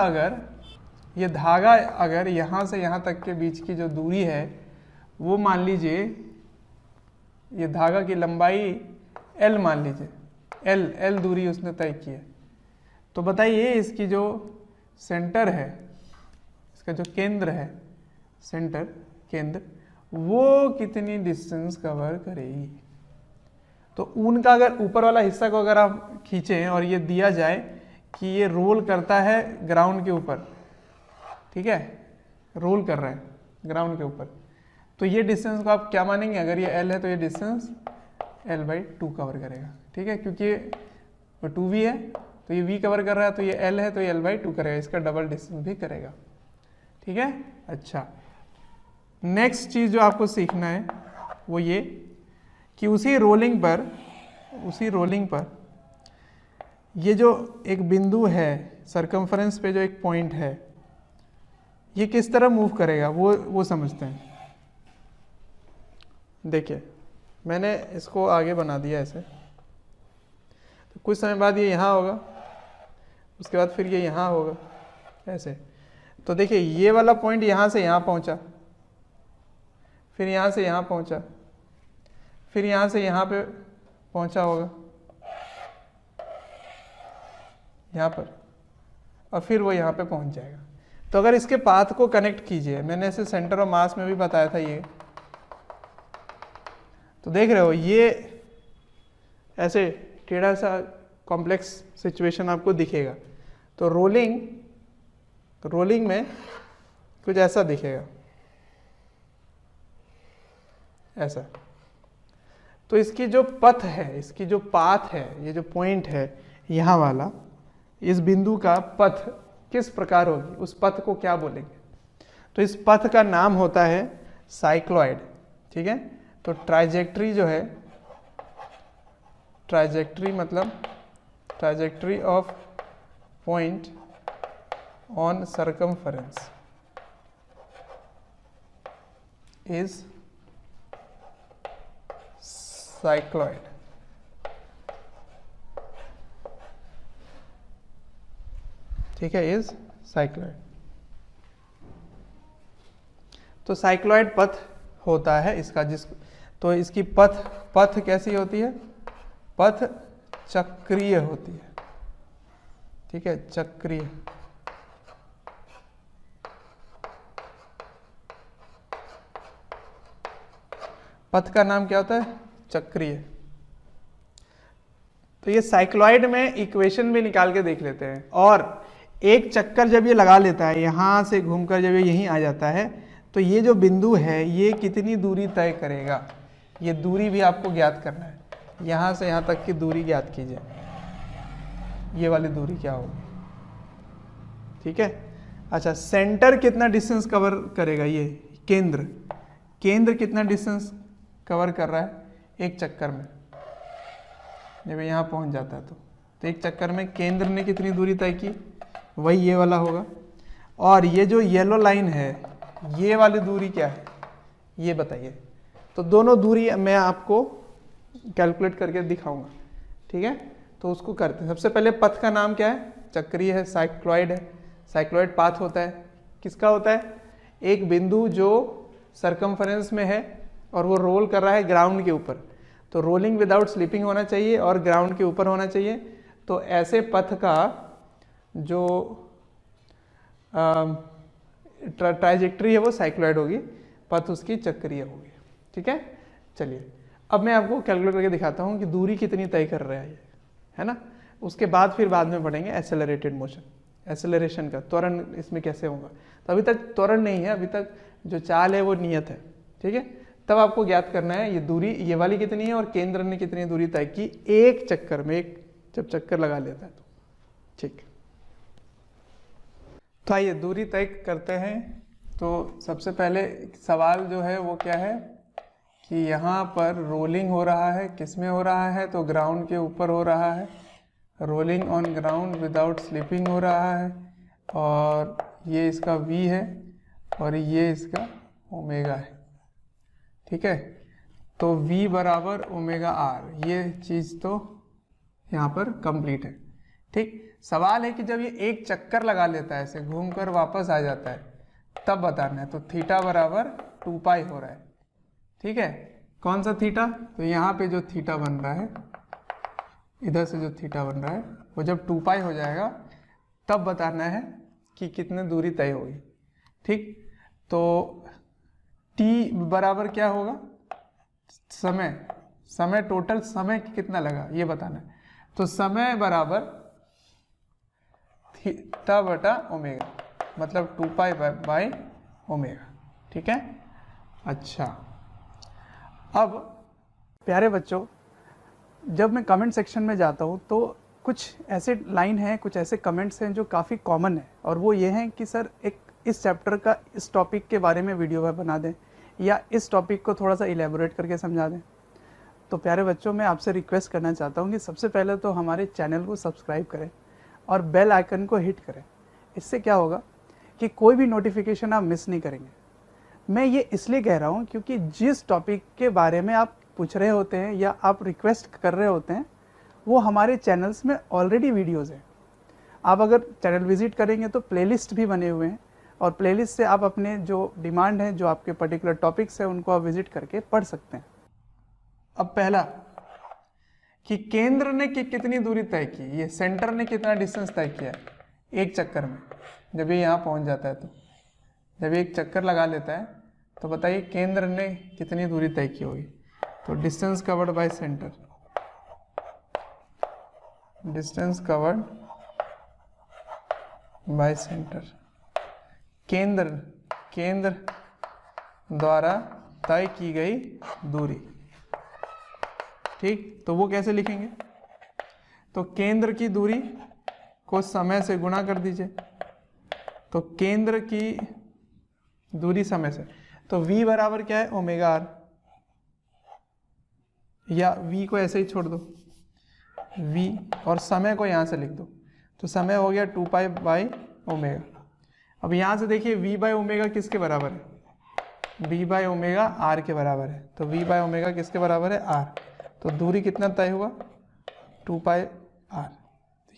अगर यहाँ से यहाँ तक के बीच की जो दूरी है वो मान लीजिए, ये धागा की लंबाई L मान लीजिए, L दूरी उसने तय की है। तो बताइए इसकी जो सेंटर है, इसका जो केंद्र है, सेंटर केंद्र, वो कितनी डिस्टेंस कवर करेगी। तो ऊन का अगर ऊपर वाला हिस्सा को अगर आप खींचें और ये दिया जाए कि ये रोल करता है ग्राउंड के ऊपर, ठीक है, रोल कर रहा है ग्राउंड के ऊपर, तो ये डिस्टेंस को आप क्या मानेंगे, अगर ये L है तो ये डिस्टेंस L/2 कवर करेगा। ठीक है, क्योंकि ये 2v है तो ये v कवर कर रहा है, तो ये L है तो ये L/2 करेगा, इसका डबल डिस्टेंस भी करेगा। ठीक है, अच्छा, नेक्स्ट चीज़ जो आपको सीखना है वो ये कि उसी रोलिंग पर ये जो एक बिंदु है सरकमफ्रेंस पे जो एक पॉइंट है, ये किस तरह मूव करेगा वो समझते हैं। देखिए मैंने इसको आगे बना दिया ऐसे, तो कुछ समय बाद ये यहाँ होगा, उसके बाद फिर ये यहाँ होगा ऐसे। तो देखिए ये वाला पॉइंट यहाँ से यहाँ पहुँचा, फिर यहाँ से यहाँ पहुँचा, फिर यहाँ से यहाँ पे पहुँचा होगा यहाँ पर, और फिर वो यहाँ पे पहुँच जाएगा। तो अगर इसके पाथ को कनेक्ट कीजिए, मैंने ऐसे सेंटर ऑफ मास में भी बताया था ये, तो देख रहे हो ये ऐसे टेढ़ा सा कॉम्प्लेक्स सिचुएशन आपको दिखेगा। तो रोलिंग में कुछ ऐसा दिखेगा, ऐसा। तो इसकी जो पथ है, इसकी जो पाथ है, ये जो पॉइंट है यहाँ वाला, इस बिंदु का पथ किस प्रकार होगी, उस पथ को क्या बोलेंगे? तो इस पथ का नाम होता है साइक्लॉइड, ठीक है। तो ट्राइजेक्ट्री जो है, ट्राइजेक्ट्री मतलब trajectory of point on circumference is cycloid. ठीक है, इज साइक्लॉइड। तो साइक्लॉइड पथ होता है इसका, तो इसकी पथ कैसी होती है? पथ चक्रीय होती है, ठीक है, चक्रीय। पथ का नाम क्या होता है? चक्रीय। तो ये साइक्लॉइड में इक्वेशन भी निकाल के देख लेते हैं। और एक चक्कर जब ये लगा लेता है, यहां से घूमकर जब ये यहीं आ जाता है, तो ये जो बिंदु है ये कितनी दूरी तय करेगा, ये दूरी भी आपको ज्ञात करना है। यहाँ से यहाँ तक की दूरी ज्ञात कीजिए, ये वाली दूरी क्या होगी, ठीक है। अच्छा, सेंटर कितना डिस्टेंस कवर करेगा? ये केंद्र कितना डिस्टेंस कवर कर रहा है एक चक्कर में? जब यहाँ पहुँच जाता है तो एक चक्कर में केंद्र ने कितनी दूरी तय की? वही ये वाला होगा। और ये जो येलो लाइन है, ये वाली दूरी क्या है ये बताइए। तो दोनों दूरी मैं आपको कैलकुलेट करके दिखाऊंगा, ठीक है। तो उसको करते हैं। सबसे पहले पथ का नाम क्या है? चक्रीय है, साइक्लॉइड है। साइक्लॉइड पाथ होता है, किसका होता है? एक बिंदु जो सरकमफरेंस में है और वो रोल कर रहा है ग्राउंड के ऊपर। तो रोलिंग विदाउट स्लिपिंग होना चाहिए और ग्राउंड के ऊपर होना चाहिए। तो ऐसे पथ का जो ट्राइजेक्ट्री है वो साइक्लॉइड होगी, पथ उसकी चक्रीय होगी, ठीक है। चलिए अब मैं आपको कैलकुलेट करके दिखाता हूँ कि दूरी कितनी तय कर रहा है ये, है ना। उसके बाद फिर बाद में पढ़ेंगे एक्सेलरेटेड मोशन, एक्सेलरेशन का त्वरण इसमें कैसे होगा। तो अभी तक त्वरण नहीं है, अभी तक जो चाल है वो नियत है, ठीक है। तब आपको ज्ञात करना है ये दूरी, ये वाली कितनी है और केंद्र ने कितनी दूरी तय की एक चक्कर में, एक जब चक्कर लगा लेता है तो, ठीक। तो आइए दूरी तय करते हैं। तो सबसे पहले सवाल जो है वो क्या है कि यहाँ पर रोलिंग हो रहा है, किस में हो रहा है? तो ग्राउंड के ऊपर हो रहा है, rolling on ground without slipping हो रहा है। और ये इसका v है और ये इसका ओमेगा है, ठीक है। तो v बराबर ओमेगा r, ये चीज़ तो यहाँ पर कंप्लीट है, ठीक। सवाल है कि जब ये एक चक्कर लगा लेता है, ऐसे घूमकर वापस आ जाता है, तब बताना है। तो थीटा बराबर 2 पाई हो रहा है, ठीक है। कौन सा थीटा? तो यहाँ पे जो थीटा बन रहा है, इधर से जो थीटा बन रहा है, वो जब 2 पाई हो जाएगा तब बताना है कि कितने दूरी तय होगी, ठीक। तो t बराबर क्या होगा? समय टोटल समय कितना लगा ये बताना है। तो समय बराबर थीटा बटा ओमेगा, मतलब 2 पाई बाई ओमेगा, ठीक है। अच्छा, अब प्यारे बच्चों, जब मैं कमेंट सेक्शन में जाता हूँ तो कुछ ऐसे लाइन हैं, कुछ ऐसे कमेंट्स हैं जो काफ़ी कॉमन है, और वो ये हैं कि सर एक इस चैप्टर का इस टॉपिक के बारे में वीडियो बना दें, या इस टॉपिक को थोड़ा सा इलेबोरेट करके समझा दें। तो प्यारे बच्चों, मैं आपसे रिक्वेस्ट करना चाहता हूँ कि सबसे पहले तो हमारे चैनल को सब्सक्राइब करें और बेल आइकन को हिट करें। इससे क्या होगा कि कोई भी नोटिफिकेशन आप मिस नहीं करेंगे। मैं ये इसलिए कह रहा हूँ क्योंकि जिस टॉपिक के बारे में आप पूछ रहे होते हैं या आप रिक्वेस्ट कर रहे होते हैं वो हमारे चैनल्स में ऑलरेडी वीडियोज़ हैं। आप अगर चैनल विज़िट करेंगे तो प्लेलिस्ट भी बने हुए हैं और प्लेलिस्ट से आप अपने जो डिमांड है, जो आपके पर्टिकुलर टॉपिक्स हैं, उनको आप विज़िट करके पढ़ सकते हैं। अब पहला कि केंद्र ने कितनी दूरी तय की, ये सेंटर ने कितना डिस्टेंस तय किया एक चक्कर में, जब ये यहाँ पहुँच जाता है तो जब ये एक चक्कर लगा लेता है तो बताइए केंद्र ने कितनी दूरी तय की होगी। तो distance covered by centre, distance covered by centre, केंद्र द्वारा तय की गई दूरी। ठीक, तो वो कैसे लिखेंगे? तो केंद्र की दूरी को समय से गुणा कर दीजिए। तो केंद्र की दूरी समय से, तो v बराबर क्या है? ओमेगा आर, या v को ऐसे ही छोड़ दो v, और समय को यहाँ से लिख दो। तो समय हो गया 2 पाई बाई ओमेगा। अब यहाँ से देखिए v बाई ओमेगा किसके बराबर है? v बाई ओमेगा आर के बराबर है। तो v बाई ओमेगा किसके बराबर है? आर। तो दूरी कितना तय हुआ? 2 पाई आर।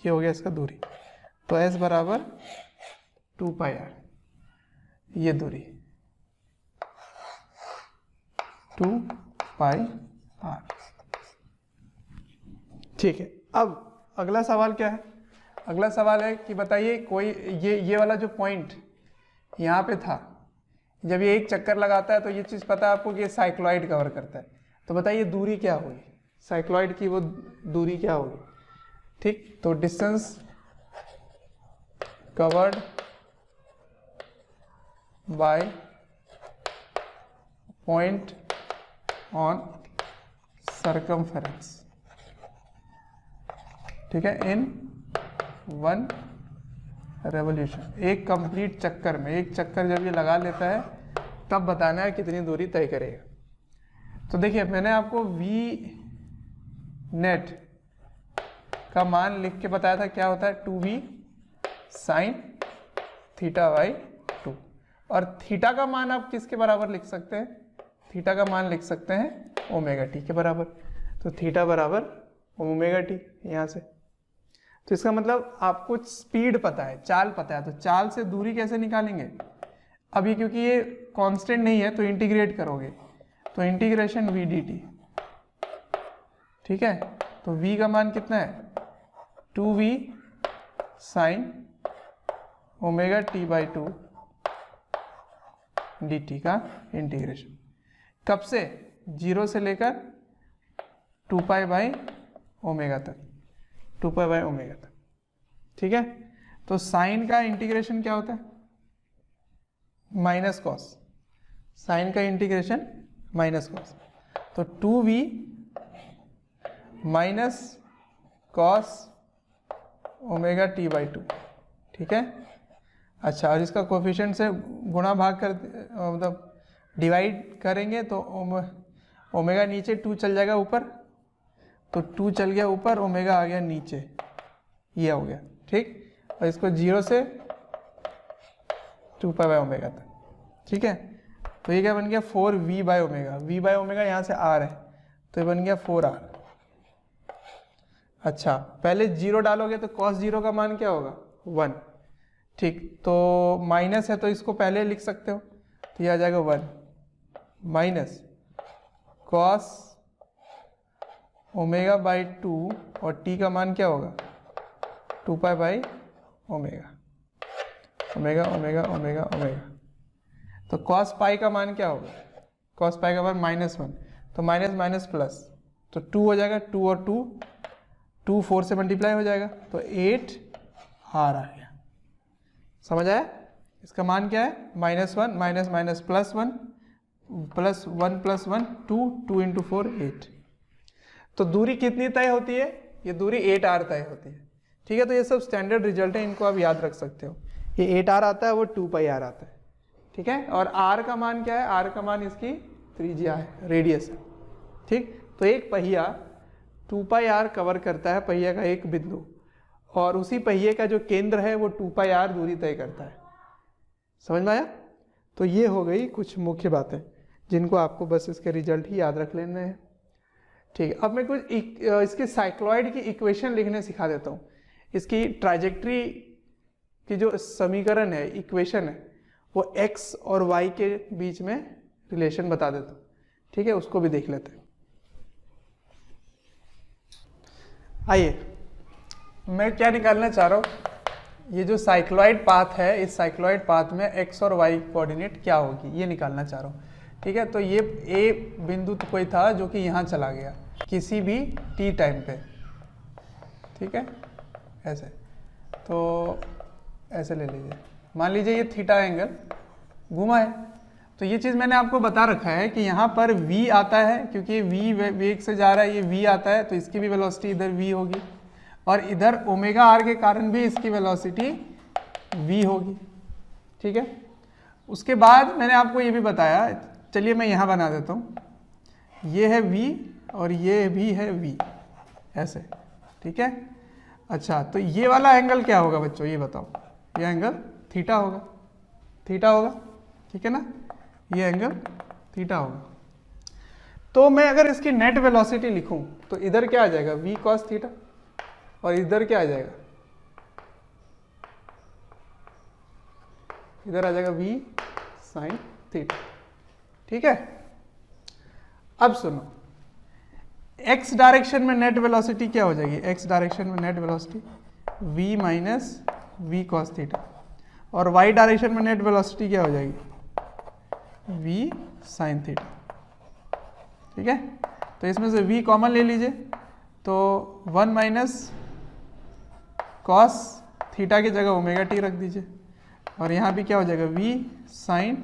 ये हो गया इसका दूरी। तो s बराबर 2 पाई आर, ये दूरी 2 पाई आर। ठीक है, अब अगला सवाल क्या है? अगला सवाल है कि बताइए कोई ये वाला जो पॉइंट यहाँ पे था, जब ये एक चक्कर लगाता है तो ये चीज़ पता है आपको कि ये साइक्लॉइड कवर करता है। तो बताइए दूरी क्या होगी साइक्लॉइड की, वो दूरी क्या होगी? ठीक, तो distance covered by point on circumference, ठीक है, इन 1 रेवोल्यूशन। एक कंप्लीट चक्कर में, एक चक्कर जब ये लगा लेता है तब बताना है कितनी दूरी तय करेगा। तो देखिए मैंने आपको v नेट का मान लिख के बताया था, क्या होता है? 2v sign theta by 2। और थीटा का मान आप किसके बराबर लिख सकते हैं? थीटा का मान लिख सकते हैं ओमेगा टी के बराबर। तो थीटा बराबर ओमेगा टी यहाँ से। तो इसका मतलब आपको स्पीड पता है, चाल पता है, तो चाल से दूरी कैसे निकालेंगे? अभी क्योंकि ये कांस्टेंट नहीं है तो इंटीग्रेट करोगे, तो इंटीग्रेशन v dt, ठीक है। तो v का मान कितना है? 2v sign omega T by 2 dt का इंटीग्रेशन, कब से? 0 से लेकर 2 पाई बाई ओमेगा तक, 2 पाई बाई ओमेगा तक, ठीक है। तो साइन का इंटीग्रेशन क्या होता है? माइनस कॉस, साइन का इंटीग्रेशन माइनस कॉस। तो 2v minus cos omega T by 2, ठीक है। अच्छा, और इसका कोफिशिएंट से गुणा भाग कर, मतलब डिवाइड करेंगे तो ओमेगा नीचे 2 चल जाएगा ऊपर, तो 2 चल गया ऊपर, ओमेगा आ गया नीचे, ये हो गया, ठीक। और इसको 0 से 2 पाई बाई ओमेगा तक, ठीक है। तो ये क्या बन गया? 4v by omega, v by omega यहाँ से r है तो ये बन गया 4r। अच्छा, पहले 0 डालोगे तो cos 0 का मान क्या होगा? 1, ठीक। तो माइनस है तो इसको पहले लिख सकते हो, तो ये आ जाएगा 1 माइनस cos ओमेगा बाई 2, और t का मान क्या होगा? 2 pi by omega, omega omega omega omega. तो cos पाई का मान क्या होगा? cos पाई का मान -1, तो माइनस माइनस प्लस, तो 2 हो जाएगा, 2 और 2 4 से मल्टीप्लाई हो जाएगा, तो 8 r आ गया। समझ आया? इसका मान क्या है? -1 minus minus plus 1 plus 1 plus 1 2 into 4 8। तो दूरी कितनी तय होती है? ये दूरी 8r तय होती है, ठीक है। तो ये सब स्टैंडर्ड रिजल्ट है, इनको आप याद रख सकते हो। ये 8r आता है, वो 2 पाई r आता है, ठीक है। और r का मान क्या है? r का मान इसकी त्रिज्या है, रेडियस है, ठीक। तो एक पहिया 2πr कवर करता है पहिया का एक बिंदु, और उसी पहिए का जो केंद्र है वो 2πr दूरी तय करता है। समझ में आया? तो ये हो गई कुछ मुख्य बातें जिनको आपको बस इसके रिजल्ट ही याद रख लेने हैं। ठीक है, अब मैं कुछ इसके साइक्लॉइड की इक्वेशन लिखने सिखा देता हूँ। इसकी ट्राजेक्ट्री की जो समीकरण है, इक्वेशन है, वो x और y के बीच में रिलेशन बता देता हूँ। ठीक है, उसको भी देख लेते हैं। आइए, मैं क्या निकालना चाह रहा हूँ, ये जो साइक्लॉइड पाथ है, इस साइक्लॉइड पाथ में x और y कोऑर्डिनेट क्या होगी ये निकालना चाह रहा हूँ। ठीक है, तो ये a बिंदु तो कोई था जो कि यहाँ चला गया किसी भी t टाइम पे। ठीक है, ऐसे, तो ऐसे ले लीजिए, मान लीजिए ये थीटा एंगल घुमा है, तो ये चीज़ मैंने आपको बता रखा है कि यहाँ पर v आता है, क्योंकि v वेग से जा रहा है, ये v आता है, तो इसकी भी वेलोसिटी इधर v होगी, और इधर ओमेगा r के कारण भी इसकी वेलोसिटी v होगी। ठीक है, उसके बाद मैंने आपको ये भी बताया, चलिए मैं यहाँ बना देता हूँ, ये है v और ये भी है v, ऐसे। ठीक है, अच्छा, तो ये वाला एंगल क्या होगा बच्चों, ये बताओ, ये एंगल थीटा होगा, थीटा होगा। ठीक है ना, ये एंगल थीटा होगा। तो मैं अगर इसकी नेट वेलोसिटी लिखूं तो इधर क्या आ जाएगा, v cos थीटा, और इधर क्या आ जाएगा, इधर आ जाएगा v sin थीटा। ठीक है, अब सुनो, x डायरेक्शन में नेट वेलोसिटी क्या हो जाएगी, x डायरेक्शन में net velocity v minus v cos theta, और y डायरेक्शन में नेट वेलोसिटी क्या हो जाएगी, v sin थीटा। ठीक है, तो इसमें से v कॉमन ले लीजिए, तो 1 माइनस कॉस थीटा की जगह ओमेगा टी रख दीजिए, और यहाँ भी क्या हो जाएगा, v sin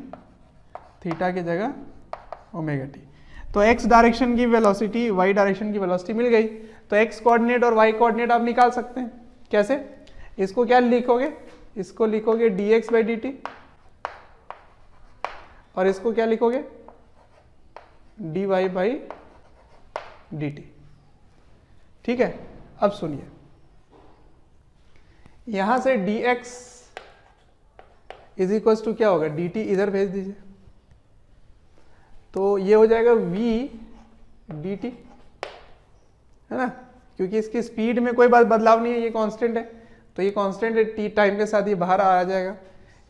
थीटा की जगह ओमेगा टी। तो x डायरेक्शन की वेलोसिटी y डायरेक्शन की वेलोसिटी मिल गई। तो x कोऑर्डिनेट और y कोऑर्डिनेट आप निकाल सकते हैं। कैसे? इसको क्या लिखोगे, इसको लिखोगे dx बाई dt, और इसको क्या लिखोगे, dy बाई dt। ठीक है, अब सुनिए, यहां से dx इज इक्वल टू क्या होगा, dt इधर भेज दीजिए, तो ये हो जाएगा v dt, है ना, क्योंकि इसकी स्पीड में कोई बदलाव नहीं है, ये कांस्टेंट है, तो ये कांस्टेंट है, t टाइम के साथ ये बाहर आ जाएगा,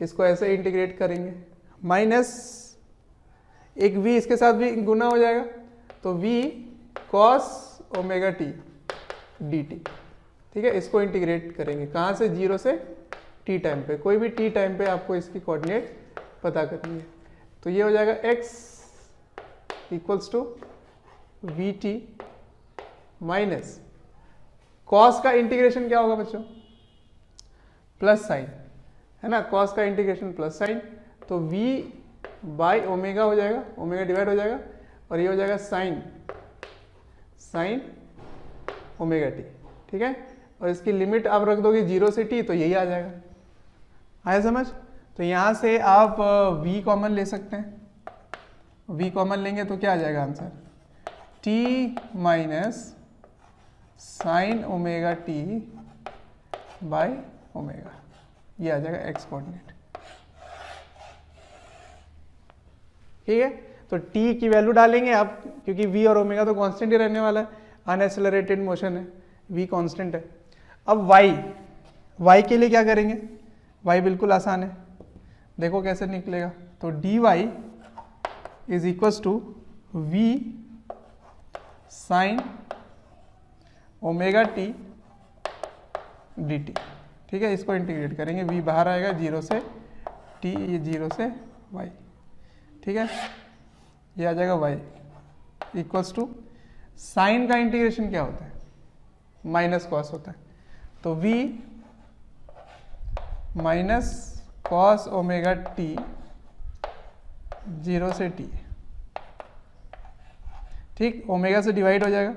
इसको ऐसे इंटीग्रेट करेंगे, माइनस एक v इसके साथ भी गुना हो जाएगा, तो v cos omega t dt। ठीक है, इसको इंटीग्रेट करेंगे कहाँ से, 0 से t टाइम पे, कोई भी t टाइम पे आपको इसकी कोऑर्डिनेट पता करनी है। तो ये हो जाएगा x equals to v t minus cos का इंटीग्रेशन क्या होगा बच्चों, प्लस साइन, है ना, कॉस का इंटीग्रेशन प्लस साइन, तो v बाई ओमेगा हो जाएगा, ओमेगा डिवाइड हो जाएगा, और ये हो जाएगा साइन ओमेगा टी। ठीक है, और इसकी लिमिट आप रख दोगे 0 से t, तो यही आ जाएगा। आया समझ? तो यहाँ से आप v कॉमन ले सकते हैं, v कॉमन लेंगे तो क्या आ जाएगा answer, t minus sign omega T by omega, ये आ जाएगा x कोऑर्डिनेट। ठीक है, तो t की वैल्यू डालेंगे आप, क्योंकि v और ओमेगा तो कांस्टेंट ही रहने वाला है, अनएक्सेलरेटेड मोशन है, v कांस्टेंट है। अब y के लिए क्या करेंगे, y बिल्कुल आसान है, देखो कैसे निकलेगा, तो dy is equals to v sine omega t dt। ठीक है, इसको इंटीग्रेट करेंगे, v बाहर आएगा 0 से t, ये 0 से y। ठीक है, ये आ जाएगा y इक्वल्स टू साइन का इंटीग्रेशन क्या होता है, माइनस कॉस होता है, तो v minus cos omega T 0 से t। ठीक, ओमेगा से डिवाइड हो जाएगा,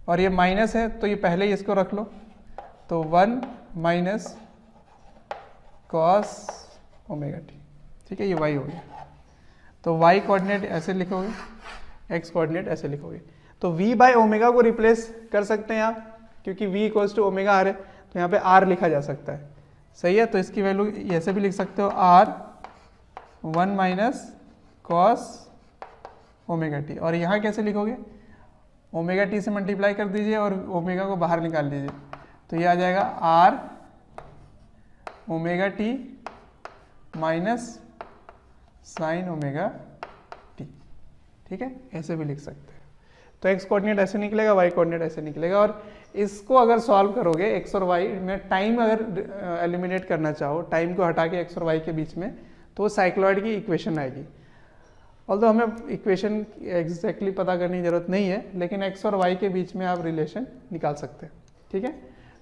और ये माइनस है तो ये पहले ही इसको रख लो, तो 1 माइनस कॉस ओमेगा टी। ठीक है, ये y हो गया, तो y कोऑर्डिनेट ऐसे लिखोगे, x कोऑर्डिनेट ऐसे लिखोगे। तो v बाय ओमेगा को रिप्लेस कर सकते हैं आप, क्योंकि v equals to omega r है, तो यहाँ पे r लिखा जा सकता है। सही है, तो इसकी वैल्यू ऐसे भी लिख सकते हो r 1 minus cos omega T, और यहाँ कैसे लिखोगे, ओमेगा टी से मल्टीप्लाई कर दीजिए और ओमेगा को बाहर निकाल दीजिए, तो ये आ जाएगा r omega T minus sign omega T. ठीक है, ऐसे भी लिख सकते हैं। तो x कोऑर्डिनेट ऐसे निकलेगा, y कोऑर्डिनेट ऐसे निकलेगा, और इसको अगर सॉल्व करोगे x और y में, टाइम अगर एलिमिनेट करना चाहो, टाइम को हटा के x और y के बीच में, तो साइक्लॉइड की इक्वेशन आएगी। ऑल्दो हमें इक्वेशन एग्जैक्टली पता करने की जरूरत नहीं है, लेकिन x और y के बीच में आप रिलेशन निकाल सकते हैं। ठीक है,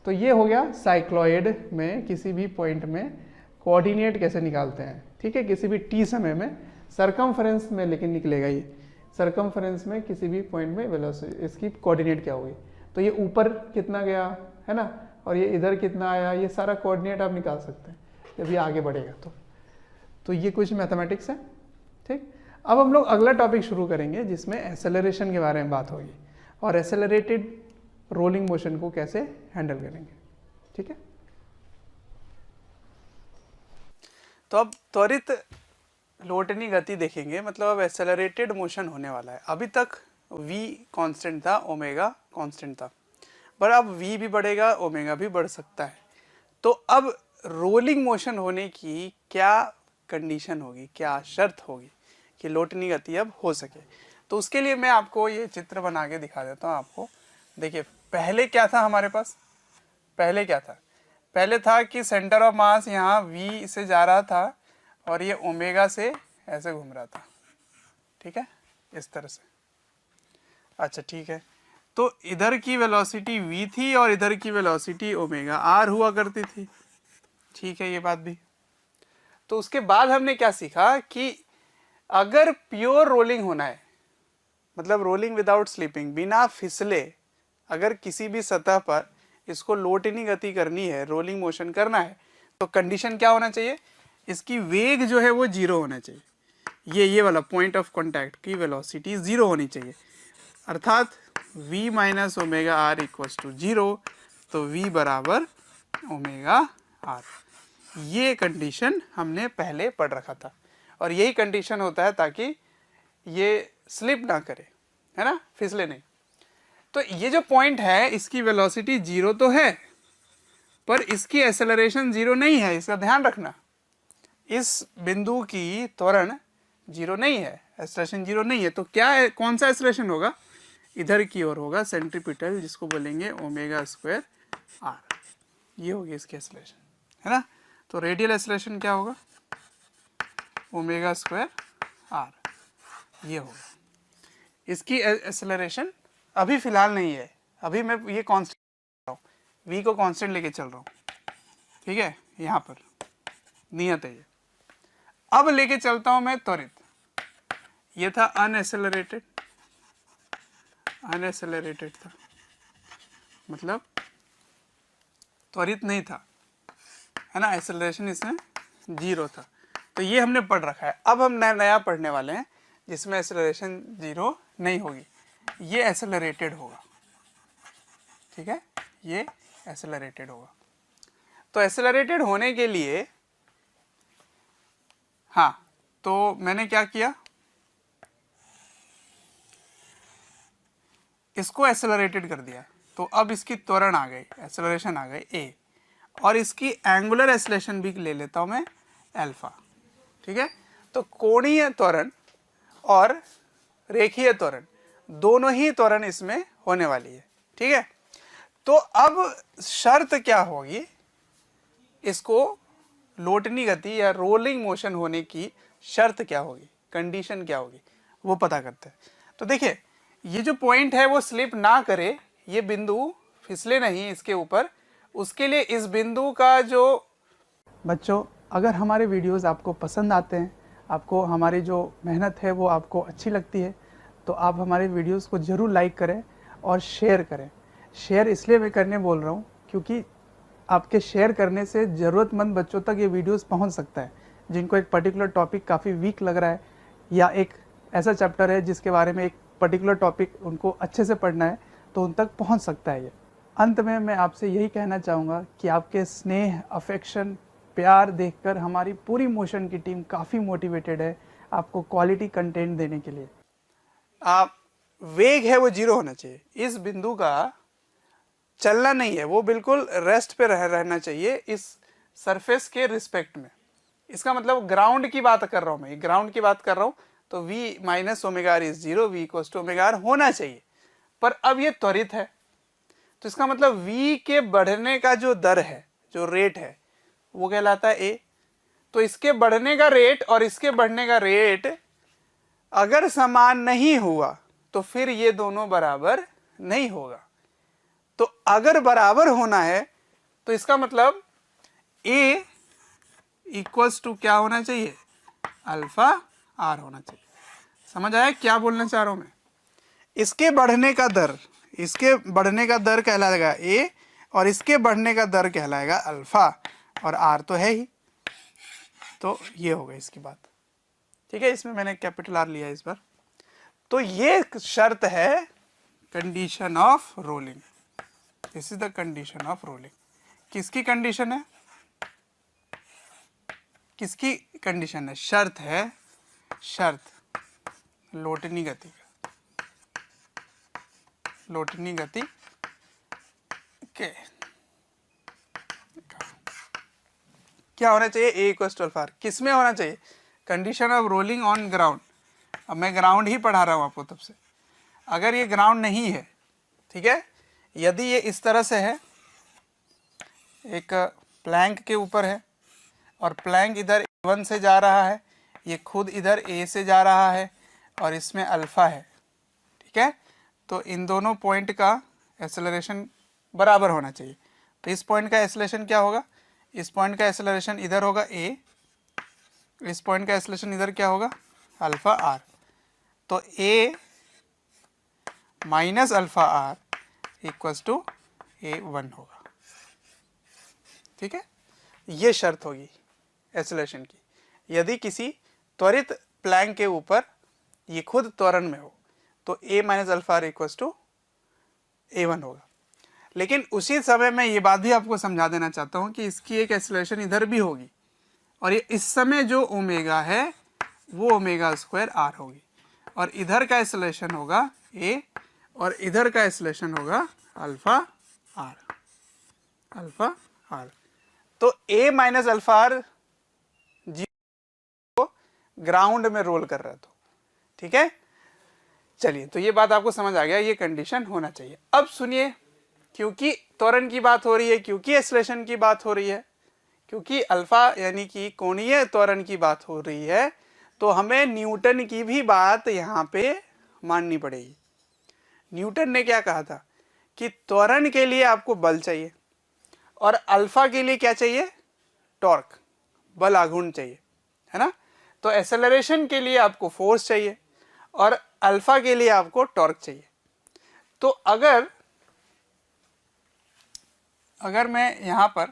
तो ये हो गया साइक्लॉइड में किसी भी पॉइंट में कोऑर्डिनेट कैसे निकालते हैं। ठीक है, किसी भी t समय में, सरकमफ्रेंस में लेकिन निकलेगा ये, सरकमफ्रेंस में किसी भी पॉइंट में वेलोसिटी, इसकी कोऑर्डिनेट क्या होगी, तो ये ऊपर कितना गया है ना, और ये इधर कितना आया, ये सारा कोऑर्डिनेट आप निकाल सकते हैं जब ये आगे बढ़ेगा। तो ये कुछ मैथमेटिक्स है। ठीक, अब हम लोग अगला टॉपिक शुरू करेंगे जिसमें एक्सेलरेशन के बारे में बात होगी, और एक्सेलरेटेड रोलिंग मोशन को कैसे हैंडल करेंगे। ठीक है, तो अब त्वरित लोटनी गति देखेंगे, मतलब अब एक्सेलरेटेड मोशन होने वाला है। अभी तक v कांस्टेंट था, ओमेगा कांस्टेंट था, पर अब v भी बढ़ेगा, ओमेगा भी बढ़ सकता है। तो अब रोलिंग मोशन होने की क्या कंडीशन होगी, क्या शर्त होगी कि लोटनी गति अब हो सके। तो उसके लिए मैं आपको ये चित्र बना के दिखा देता हूँ आपको। देखिए, पहले क्या था हमारे पास, पहले क्या था, पहले था कि सेंटर ऑफ मास यहाँ v से जा रहा था और ये ओमेगा से ऐसे घूम रहा था। ठीक है, इस तरह से। अच्छा ठीक है, तो इधर की वेलोसिटी v थी और इधर की वेलोसिटी ओमेगा r हुआ करती थी। ठीक है, ये बात भी। तो उसके बाद हमने क्या सीखा कि अगर प्योर रोलिंग होना है, मतलब रोलिंग विदाउट स्लिपिंग, बिना फिसले, अगर किसी भी सतह पर इसको लोटनी गति करनी है, रोलिंग मोशन करना है, तो कंडीशन क्या होना चाहिए, इसकी वेग जो है वो जीरो होना चाहिए। ये वाला पॉइंट ऑफ कांटेक्ट की वेलोसिटी जीरो होनी चाहिए, अर्थात v minus omega r equals to zero, तो v बराबर ओमेगा आर। ये कंडीशन हमने पहले पढ़ रखा था, और यही कंडीशन होता है ताकि ये स्लिप ना करे, है ना, फिसले नहीं। तो ये जो पॉइंट है, इसकी वेलोसिटी जीरो तो है, पर इसकी एक्सेलरेशन जीरो नहीं है, इसका ध्यान रखना। इस बिंदु की त्वरण जीरो नहीं है, एक्सेलरेशन जीरो नहीं है। तो क्या है, कौन सा एक्सेलरेशन होगा, इधर की ओर होगा, सेंट्रीपिटल, जिसको बोलेंगे ओमेगा स्क्वायर आर। ये होगी इसकी एक्सेलरेशन, है ना। तो रेडियल एक्सेलरेशन क्या होगा, ओमेगा स्क्वायर आर, ये होगा। इसकी एक्सेलरेशन अभी फिलहाल नहीं है, अभी मैं ये कांस्टेंट v को कांस्टेंट लेके चल रहा हूँ। ठीक है, यहाँ पर नियत है ये। अब लेके चलता हूँ मैं त्वरित। ये था अनएक्सेलरेटेड, अनएक्सेलरेटेड था, मतलब त्वरित नहीं था, है ना, एक्सेलरेशन इसमें जीरो था। तो ये हमने पढ़ रखा है। अब हम नया पढ़ने वाले हैं जिसमें एक्सेलरेशन जीरो नहीं होगी, ये एक्सेलरेटेड होगा। ठीक है, ये एक्सेलरेटेड होगा। तो एक्सेलरेटेड होने के लिए, हाँ, तो मैंने क्या किया, इसको एक्सेलरेटेड कर दिया, तो अब इसकी त्वरण आ गई, एक्सेलरेशन आ गई a, और इसकी एंगुलर एक्सेलरेशन भी ले लेता हूं मैं अल्फा। ठीक है, तो कोणीय त्वरण और रेखीय त्वरण, दोनों ही त्वरण इसमें होने वाली है। ठीक है, तो अब शर्त क्या होगी, इसको लोटनी गति या रोलिंग मोशन होने की शर्त क्या होगी, कंडीशन क्या होगी, वो पता करते हैं। तो देखिए, ये जो पॉइंट है वो स्लिप ना करे, ये बिंदु फिसले नहीं इसके ऊपर, उसके लिए इस बिंदु का जो, बच्चों अगर हमारे वीडियोस आपको पसंद आते हैं, आपको हमारी जो मेहनत है वो आपको अच्छी लगती है, तो आप हमारे वीडियोस को ज़रूर लाइक करें और शेयर करें। शेयर इसलिए मैं करने बोल रहा हूँ क्योंकि आपके शेयर करने से ज़रूरतमंद बच्चों तक ये वीडियोस पहुँच सकता है, जिनको एक पर्टिकुलर टॉपिक काफ़ी वीक लग रहा है, या एक ऐसा चैप्टर है जिसके बारे में एक पर्टिकुलर टॉपिक उनको अच्छे से पढ़ना है तो उन तक पहुंच सकता है ये। अंत में मैं आपसे यही कहना चाहूँगा कि आपके स्नेह, अफेक्शन, प्यार देखकर हमारी पूरी मोशन की टीम काफ़ी मोटिवेटेड है आपको क्वालिटी कंटेंट देने के लिए। आप वेग है वो 0 होना चाहिए, इस बिंदु का चलना नहीं है, वो बिल्कुल रेस्ट पे रहना चाहिए इस सरफेस के रिस्पेक्ट में। इसका मतलब ग्राउंड की बात कर रहा हूं मैं, ग्राउंड की बात कर रहा हूं तो v minus omega r is 0, v equals to omega r होना चाहिए। पर अब ये त्वरित है तो इसका मतलब v के बढ़ने का जो दर है, जो रेट है, वो कहलाता है a। तो इसके बढ़ने का रेट और इसके बढ़ने का रेट अगर समान नहीं हुआ तो फिर ये दोनों बराबर नहीं होगा। तो अगर बराबर होना है तो इसका मतलब a इक्वल्स टू क्या होना चाहिए, अल्फा आर होना चाहिए। समझ आया क्या बोलना चाह रहा हूं मैं? इसके बढ़ने का दर, इसके बढ़ने का दर कहलाएगा a और इसके बढ़ने का दर कहलाएगा अल्फा, और r तो है ही। तो ये होगा इसकी बात, ठीक है। इसमें मैंने कैपिटल R लिया इस बार। तो ये शर्त है condition of rolling. This is the condition of rolling. किसकी कंडीशन है? किसकी कंडीशन है? शर्त है, शर्त लोटनी गति का, लोटनी गति के क्या होना चाहिए, a इक्वल टू अल्फा। किस में होना चाहिए? Condition of rolling on ground. अब मैं ग्राउंड ही पढ़ा रहा हूं आपको तब से। अगर ये ग्राउंड नहीं है, ठीक है, यदि ये इस तरह से है, एक प्लैंक के ऊपर है और प्लैंक इधर A1 से जा रहा है, ये खुद इधर A से जा रहा है और इसमें अल्फा है, ठीक है, तो इन दोनों पॉइंट का एक्सेलरेशन बराबर होना चाहिए। तो इस पॉइंट का एक्सेलरेशन क्या होगा? इस पॉइंट का एक्सेलरेशन इधर होगा a, इस पॉइंट का एक्सेलरेशन इधर क्या होगा, अल्फा आर। तो a minus alpha r equals to a1 होगा, ठीक है। ये शर्त होगी एक्सेलरेशन की। यदि किसी त्वरित प्लैंक के ऊपर ये खुद त्वरण में हो तो a minus alpha r equals to a1 होगा। लेकिन उसी समय मैं ये बात भी आपको समझा देना चाहता हूँ कि इसकी एक एक्सेलरेशन इधर भी होगी और ये इस समय जो ओमेगा है वो ओमेगा स्क्वायर आर होगी, और इधर का एक्सेलरेशन होगा a और इधर का एक्सेलरेशन होगा अल्फा आर, अल्फा आर। तो a minus alpha r ground में रोल कर रहा है, तो ठीक है। चलिए, तो ये बात आपको समझ आ गया, ये कंडीशन होना चाहिए। अब सुनिए, क्योंकि त्वरण की बात हो रही है, क्योंकि एक्सेलरेशन की बात हो रही है, क्योंकि अल्फा यानी कि कोणीय त्वरण की बात हो रही है, तो हमें न्यूटन की भी बात यहाँ पे माननी पड़ेगी। न्यूटन ने क्या कहा था कि त्वरण के लिए आपको बल चाहिए और अल्फा के लिए क्या चाहिए, टॉर्क, बल आघूर्ण चाहिए, है ना। तो एक्सेलरेशन के लिए आपको फोर्स चाहिए और अल्फा के लिए आपको टॉर्क चाहिए। तो अगर मैं यहां पर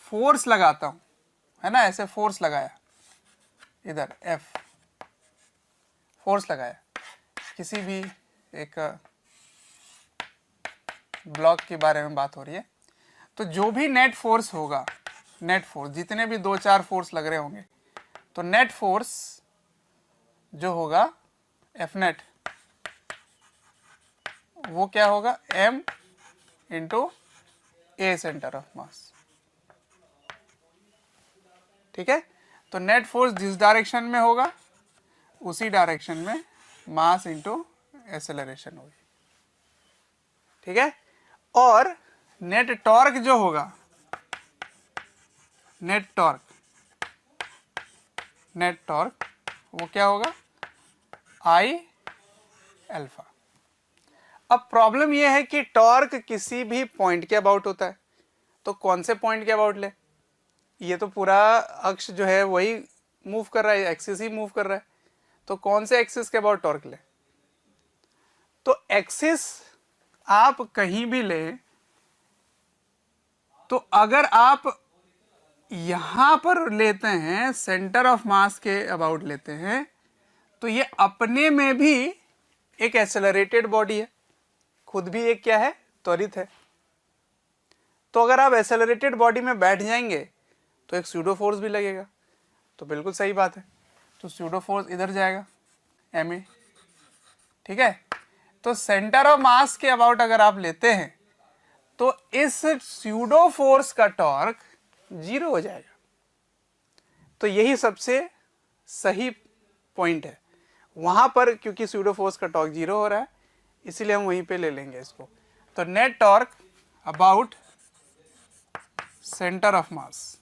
फोर्स लगाता हूं, है ना, ऐसे फोर्स लगाया, इधर F फोर्स लगाया, किसी भी एक ब्लॉक के बारे में बात हो रही है, तो जो भी नेट फोर्स होगा, नेट फोर्स जितने भी 2-4 फोर्स लग रहे होंगे, तो नेट फोर्स जो होगा F नेट, वो क्या होगा, M into A centre of मास, ठीक है। तो नेट फोर्स जिस डायरेक्शन में होगा उसी डायरेक्शन में मास इंटू एक्सेलरेशन होगी, ठीक है। और नेट टॉर्क जो होगा, नेट टॉर्क वो क्या होगा, I अल्फा। अब प्रॉब्लम यह है कि टॉर्क किसी भी पॉइंट के अबाउट होता है, तो कौन से पॉइंट के अबाउट ले, ये तो पूरा अक्ष जो है वही मूव कर रहा है, एक्सिस ही मूव कर रहा है, तो कौन से एक्सिस के अबाउट टॉर्क ले। तो एक्सिस आप कहीं भी ले, तो अगर आप यहां पर लेते हैं, सेंटर ऑफ मास के अबाउट लेते हैं, तो ये अपने में भी एक एक्सेलरेटेड बॉडी है, खुद भी एक क्या है, त्वरित है। तो अगर आप एक्सेलरेटेड बॉडी में बैठ जाएंगे तो एक स्यूडो फोर्स भी लगेगा, तो बिल्कुल सही बात है। तो स्यूडो फोर्स इधर जाएगा ma, ठीक है। तो सेंटर ऑफ मास के अबाउट अगर आप लेते हैं तो इस स्यूडो फोर्स का टॉर्क 0 हो जाएगा। तो यही सबसे सही पॉइंट है वहां पर, क्योंकि स्यूडो फोर्स का टॉर्क 0 हो रहा है, इसीलिए हम वहीं पे ले लेंगे इसको। तो net torque about centre of mass,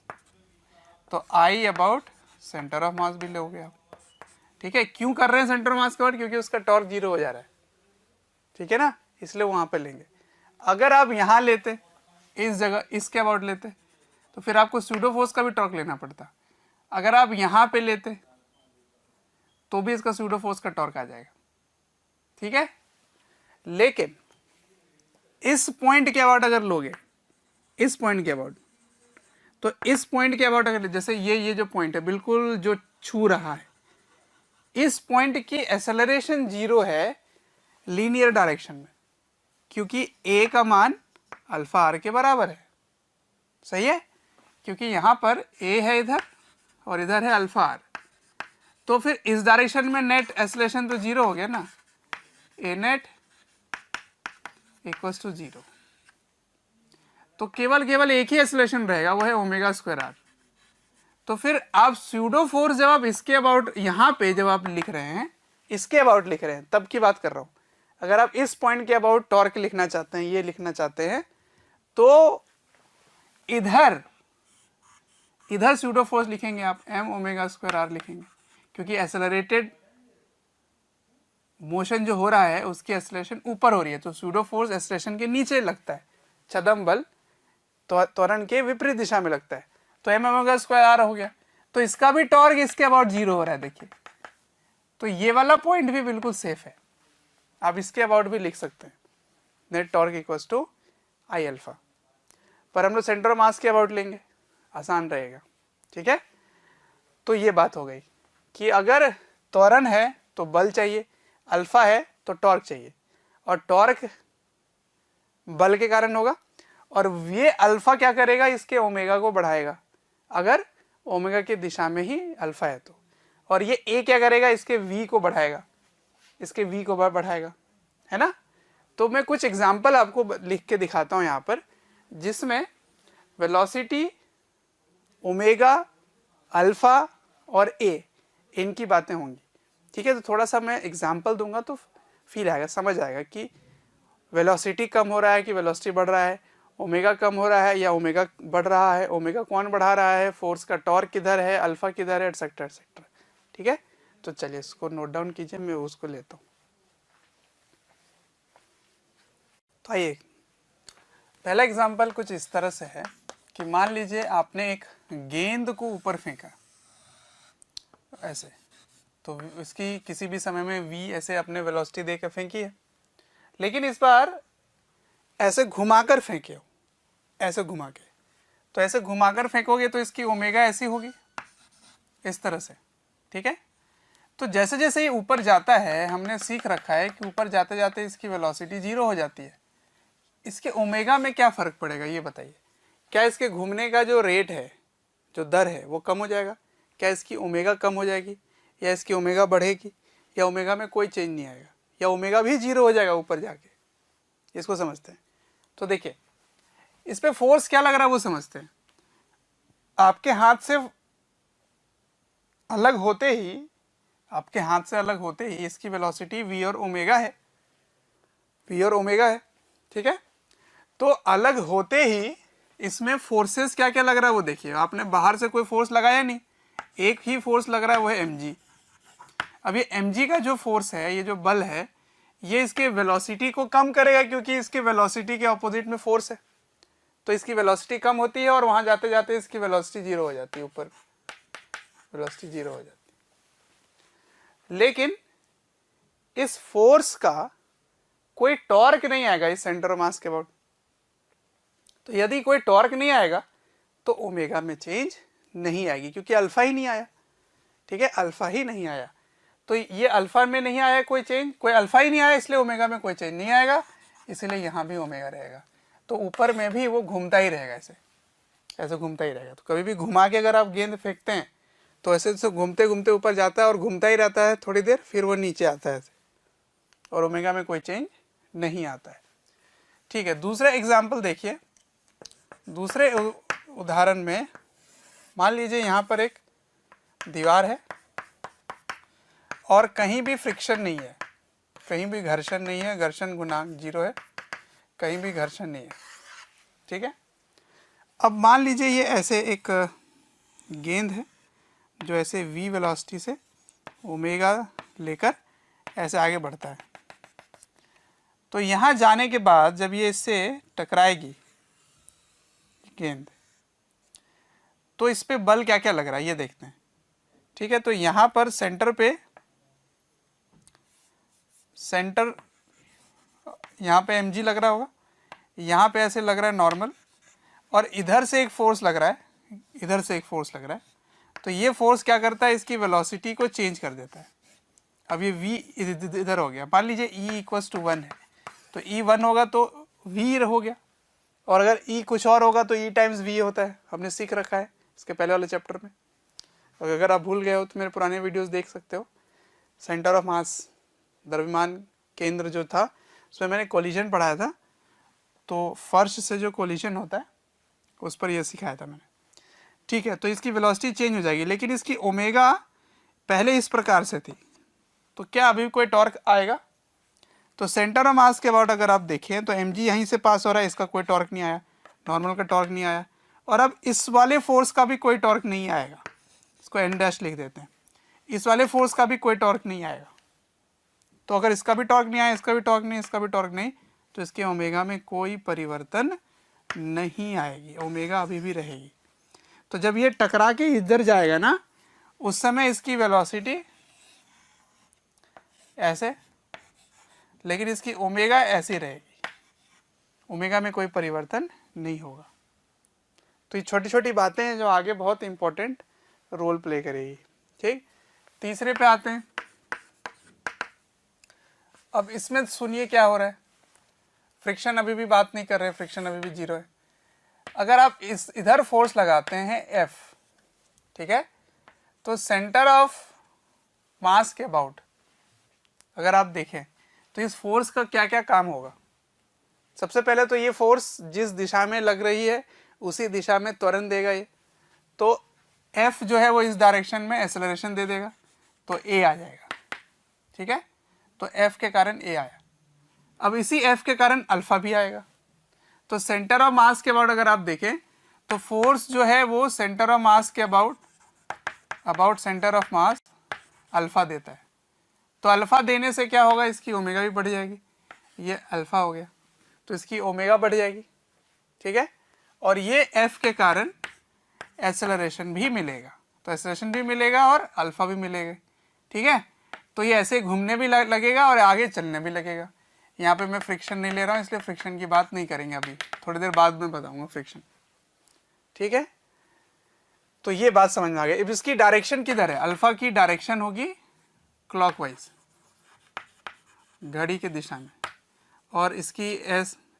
तो I about centre of mass भी लोगे आप, ठीक है। क्यों कर रहे हैं सेंटर ऑफ मास के अबाउट, क्योंकि उसका टॉर्क 0 हो जा रहा है, ठीक है ना, इसलिए वहां पे लेंगे। अगर आप यहां लेते, इस जगह इसके अबाउट लेते, तो फिर आपको स्यूडो फोर्स का भी टॉर्क लेना पड़ता। अगर आप यहां पे लेते तो भी इसका स्यूडो फोर्स का टॉर्क आ जाएगा, ठीक है। लेकिन इस पॉइंट के अबाउट अगर लोगे, इस पॉइंट के अबाउट, तो इस पॉइंट के अबाउट अगर, जैसे ये जो पॉइंट है बिल्कुल जो छू रहा है, इस पॉइंट की एक्सेलरेशन 0 है लीनियर डायरेक्शन में, क्योंकि a का मान अल्फा r के बराबर है, सही है। क्योंकि यहां पर a है इधर और इधर है अल्फा r, तो फिर इस डायरेक्शन में नेट एक्सेलरेशन तो 0 हो गया ना, a नेट इक्वल्स टू 0। तो केवल एक ही एक्सेलरेशन रहेगा, वो है ओमेगा स्क्वायर r। तो फिर आप स्यूडो फोर्स जब आप इसके अबाउट यहां पे जब आप लिख रहे हैं, इसके अबाउट लिख रहे हैं, तब की बात कर रहा हूं। अगर आप इस पॉइंट के अबाउट टॉर्क लिखना चाहते हैं, ये लिखना चाहते हैं, तो इधर स्यूडो फोर्स लिखेंगे आप, m ओमेगा स्क्वायर r लिखेंगे, क्योंकि एक्सेलरेटेड मोशन जो हो रहा है उसकी एक्सेलरेशन ऊपर हो रही है, तो स्यूडो फोर्स एक्सेलरेशन के नीचे लगता है, छदम बल त्वरण के विपरीत दिशा में लगता है, तो m ओमेगा स्क्वायर r हो गया। तो इसका भी टॉर्क इसके अबाउट 0 हो रहा है, देखिए। तो ये वाला पॉइंट भी बिल्कुल सेफ है, आप इसके अबाउट भी लिख सकते हैं, net torque equals to I alpha. पर हम लोग सेंटर ऑफ मास के अबाउट लेंगे, आसान रहेगा, ठीक है। तो ये बात हो गई कि अगर त्वरण है तो बल चाहिए, अल्फा है तो टॉर्क चाहिए, और टॉर्क बल के कारण होगा, और ये अल्फा क्या करेगा, इसके ओमेगा को बढ़ाएगा, अगर ओमेगा की दिशा में ही अल्फा है तो, और ये ए क्या करेगा, इसके वी को बढ़ाएगा, इसके वी को बढ़ाएगा, है ना। तो मैं कुछ एग्जाम्पल आपको लिख के दिखाता हूं यहां पर, जिसमें वेलोसिटी, ओमेगा, अल्फा और ए, इनकी बातें होंगी, ठीक है। तो थोड़ा सा मैं एग्जाम्पल दूंगा तो फील आएगा, समझ आएगा कि वेलोसिटी कम हो रहा है कि वेलोसिटी बढ़ रहा है, ओमेगा कम हो रहा है या ओमेगा बढ़ रहा है, ओमेगा कौन बढ़ा रहा है, फोर्स का टॉर्क किधर है, अल्फा किधर है, एटसेट्रा एटसेट्रा, ठीक है। तो चलिए इसको नोट डाउन कीजिए, मैं उसको लेता हूँ। तो आइए, पहला एग्जाम्पल कुछ इस तरह से है कि मान लीजिए आपने एक गेंद को ऊपर फेंका ऐसे, तो इसकी किसी भी समय में v ऐसे अपने वेलोसिटी देकर फेंकी है, लेकिन इस बार ऐसे घुमाकर फेंके हो, ऐसे घुमा के, तो ऐसे घुमाकर फेंकोगे तो इसकी ओमेगा ऐसी होगी, इस तरह से, ठीक है। तो जैसे जैसे ये ऊपर जाता है, हमने सीख रखा है कि ऊपर जाते जाते इसकी वेलोसिटी 0 हो जाती है। इसके ओमेगा में क्या फ़र्क पड़ेगा ये बताइए। क्या इसके घूमने का जो रेट है, जो दर है, वो कम हो जाएगा? क्या इसकी ओमेगा कम हो जाएगी, या इसकी ओमेगा बढ़ेगी, या ओमेगा में कोई चेंज नहीं आएगा, या ओमेगा भी 0 हो जाएगा ऊपर जाके? इसको समझते हैं। तो देखिए, इस पे फोर्स क्या लग रहा है वो समझते हैं। आपके हाथ से अलग होते ही, आपके हाथ से अलग होते ही इसकी वेलोसिटी v और ओमेगा है, v और ओमेगा है, ठीक है। तो अलग होते ही इसमें फोर्सेस क्या क्या लग रहा है वो देखिए। आपने बाहर से कोई फोर्स लगाया नहीं, एक ही फोर्स लग रहा है, वो है mg। अब ये mg का जो फोर्स है, ये जो बल है, ये इसके वेलोसिटी को कम करेगा, क्योंकि इसके वेलोसिटी के ऑपोजिट में फोर्स है, तो इसकी वेलोसिटी कम होती है और वहां जाते जाते इसकी वेलोसिटी 0 हो जाती है, ऊपर वेलोसिटी 0 हो जाती है। लेकिन इस फोर्स का कोई टॉर्क नहीं आएगा इस सेंटर ऑफ मास के अबाउट। तो यदि कोई टॉर्क नहीं आएगा तो ओमेगा में चेंज नहीं आएगी, क्योंकि अल्फा ही नहीं आया, ठीक है, अल्फा ही नहीं आया। तो ये अल्फा में नहीं आया कोई चेंज, कोई अल्फा ही नहीं आया, इसलिए ओमेगा में कोई चेंज नहीं आएगा, इसलिए यहाँ भी ओमेगा रहेगा। तो ऊपर में भी वो घूमता ही रहेगा, ऐसे ऐसे घूमता ही रहेगा। तो कभी भी घुमा के अगर आप गेंद फेंकते हैं तो ऐसे ऐसे घूमते घूमते ऊपर जाता है और घूमता ही रहता है थोड़ी देर, फिर वो नीचे आता है ऐसे, और ओमेगा में कोई चेंज नहीं आता है। ठीक है, दूसरा एग्जाम्पल देखिए। दूसरे उदाहरण में मान लीजिए यहाँ पर एक दीवार है और कहीं भी फ्रिक्शन नहीं है, कहीं भी घर्षण नहीं है, घर्षण गुणांक 0 है, कहीं भी घर्षण नहीं है। ठीक है, अब मान लीजिए ये ऐसे एक गेंद है जो ऐसे v वेलोसिटी से ओमेगा लेकर ऐसे आगे बढ़ता है। तो यहाँ जाने के बाद जब ये इससे टकराएगी गेंद, तो इस पे बल क्या क्या लग रहा है ये देखते हैं। ठीक है, तो यहाँ पर सेंटर पे, सेंटर यहाँ पे mg लग रहा होगा, यहाँ पे ऐसे लग रहा है नॉर्मल, और इधर से एक फोर्स लग रहा है, इधर से एक फोर्स लग रहा है। तो ये फोर्स क्या करता है, इसकी वेलोसिटी को चेंज कर देता है। अब ये v इधर हो गया, मान लीजिए e = 1 है, तो e 1 होगा तो v हो गया, और अगर e कुछ और होगा तो e × v होता है, हमने सीख रखा है इसके पहले वाले चैप्टर में। और अगर आप भूल गए हो तो मेरे पुराने वीडियोस देख सकते हो। सेंटर ऑफ मास, द्रव्यमान केंद्र जो था, उसमें मैंने कोलिजन पढ़ाया था, तो फर्श से जो कोलिजन होता है उस पर यह सिखाया था मैंने। ठीक है, तो इसकी वेलोसिटी चेंज हो जाएगी, लेकिन इसकी ओमेगा पहले इस प्रकार से थी, तो क्या अभी कोई टॉर्क आएगा? तो सेंटर ऑफ मास के अबाउट अगर आप देखें तो mg यहीं से पास हो रहा है, इसका कोई टॉर्क नहीं आया, नॉर्मल का टॉर्क नहीं आया, और अब इस वाले फोर्स का भी कोई टॉर्क नहीं आएगा, इसको n' लिख देते हैं, इस वाले फोर्स का भी कोई टॉर्क नहीं आएगा। तो अगर इसका भी टॉर्क नहीं आया, इसका भी टॉर्क नहीं, इसका भी टॉर्क नहीं, तो इसके ओमेगा में कोई परिवर्तन नहीं आएगी, ओमेगा अभी भी रहेगी। तो जब ये टकरा के इधर जाएगा ना, उस समय इसकी वेलोसिटी ऐसे, लेकिन इसकी ओमेगा ऐसी रहेगी, ओमेगा में कोई परिवर्तन नहीं होगा। तो ये छोटी छोटी बातें हैं जो आगे बहुत इंपॉर्टेंट रोल प्ले करेगी। ठीक, तीसरे पे आते हैं। अब इसमें सुनिए क्या हो रहा है, फ्रिक्शन अभी भी बात नहीं कर रहे, फ्रिक्शन अभी भी 0 है। अगर आप इस इधर फोर्स लगाते हैं F, ठीक है, तो सेंटर ऑफ मास के अबाउट अगर आप देखें तो इस फोर्स का क्या क्या काम होगा। सबसे पहले तो ये फोर्स जिस दिशा में लग रही है उसी दिशा में त्वरण देगा ये, तो F जो है वो इस डायरेक्शन में एक्सेलरेशन दे देगा, तो A आ जाएगा। ठीक है, तो F के कारण A आया। अब इसी F के कारण अल्फा भी आएगा। तो सेंटर ऑफ मास के अबाउट अगर आप देखें तो फोर्स जो है वो सेंटर ऑफ मास के about centre of mass alpha देता है। तो अल्फा देने से क्या होगा, इसकी ओमेगा भी बढ़ जाएगी, ये अल्फा हो गया तो इसकी ओमेगा बढ़ जाएगी। ठीक है, और ये F के कारण एक्सेलरेशन भी मिलेगा, तो एक्सेलरेशन भी मिलेगा और अल्फा भी मिलेगा। ठीक है, तो ये ऐसे घूमने भी लगेगा और आगे चलने भी लगेगा। यहाँ पे मैं फ्रिक्शन नहीं ले रहा हूँ, इसलिए फ्रिक्शन की बात नहीं करेंगे, अभी थोड़ी देर बाद में बताऊंगा फ्रिक्शन। ठीक है, तो ये बात समझ में आ गई। अब इसकी डायरेक्शन किधर है, अल्फा की डायरेक्शन होगी क्लॉकवाइज, घड़ी की दिशा में, और इसकी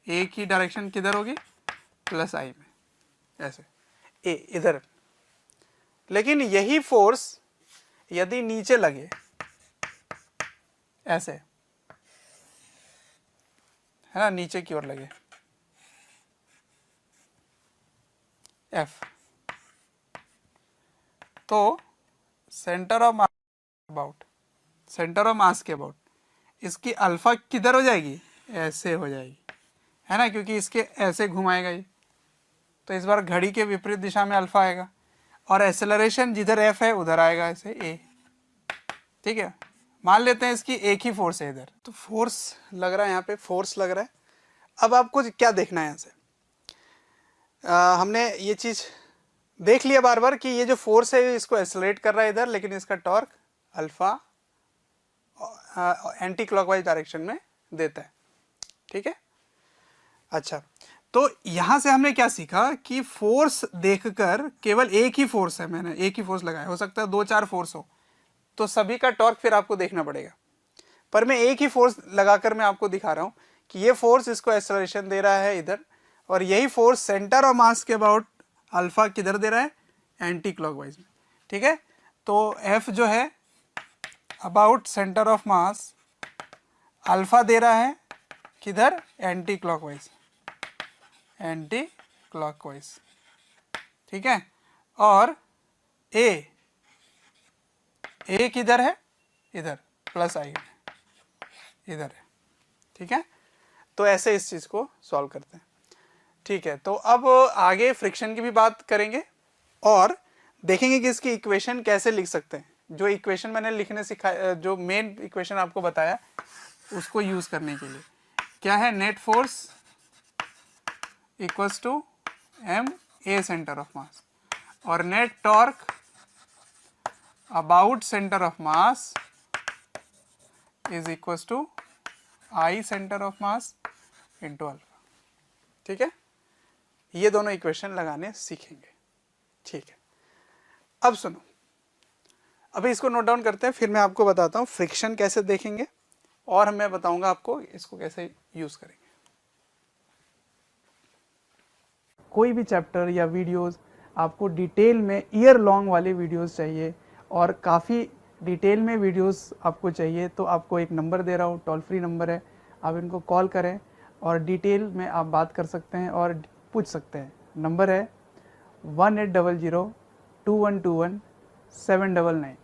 A की डायरेक्शन किधर होगी, +i में, ऐसे A इधर। लेकिन यही फोर्स यदि नीचे लगे ऐसे, है ना, नीचे की ओर लगे F, तो सेंटर ऑफ मास के अबाउट इसकी अल्फा किधर हो जाएगी, ऐसे हो जाएगी, है ना, क्योंकि इसके ऐसे घुमाएगा ये, तो इस बार घड़ी के विपरीत दिशा में अल्फा आएगा, और एक्सेलरेशन जिधर F है उधर आएगा ऐसे A। ठीक है, मान लेते हैं इसकी एक ही फोर्स है इधर, तो फोर्स लग रहा है, यहाँ पे फोर्स लग रहा है। अब आपको क्या देखना है यहाँ से, हमने ये चीज़ देख लिया बार बार कि ये जो फोर्स है इसको एक्सेलरेट कर रहा है इधर, लेकिन इसका torque alpha anti clockwise direction में देता है। ठीक है, अच्छा, तो यहाँ से हमने क्या सीखा कि फोर्स देखकर, केवल एक ही फोर्स है, मैंने एक ही फोर्स लगाया, हो सकता है 2-4 फोर्स हो, तो सभी का टॉर्क फिर आपको देखना पड़ेगा। पर मैं एक ही फोर्स लगाकर मैं आपको दिखा रहा हूँ कि ये फोर्स इसको एक्सेलरेशन दे रहा है इधर, और यही फोर्स सेंटर ऑफ मास के अबाउट अल्फा किधर दे रहा है, एंटी क्लॉकवाइज में। ठीक है, तो F जो है about centre of mass alpha दे रहा है किधर, एंटी क्लॉकवाइज, एंटी क्लॉकवाइज। ठीक है, और ए किधर है, इधर प्लस आई इधर है। ठीक है, तो ऐसे इस चीज को सॉल्व करते हैं। ठीक है, तो अब आगे फ्रिक्शन की भी बात करेंगे और देखेंगे कि इसकी इक्वेशन कैसे लिख सकते हैं। जो इक्वेशन मैंने लिखने सिखाया, जो मेन इक्वेशन आपको बताया, उसको यूज करने के लिए क्या है, net force equals to M A centre of mass, और net torque about centre of mass is equals to I centre of mass into alpha. ठीक है, ये दोनों इक्वेशन लगाने सीखेंगे। ठीक है, अब सुनो, अभी इसको नोट डाउन करते हैं, फिर मैं आपको बताता हूँ फ्रिक्शन कैसे देखेंगे और मैं बताऊंगा आपको इसको कैसे यूज करेंगे। कोई भी चैप्टर या वीडियोस आपको डिटेल में ईयर लॉन्ग वाले वीडियोस चाहिए और काफ़ी डिटेल में वीडियोस आपको चाहिए, तो आपको एक नंबर दे रहा हूँ, टोल फ्री नंबर है, आप इनको कॉल करें और डिटेल में आप बात कर सकते हैं और पूछ सकते हैं। नंबर है 1800-2121-799।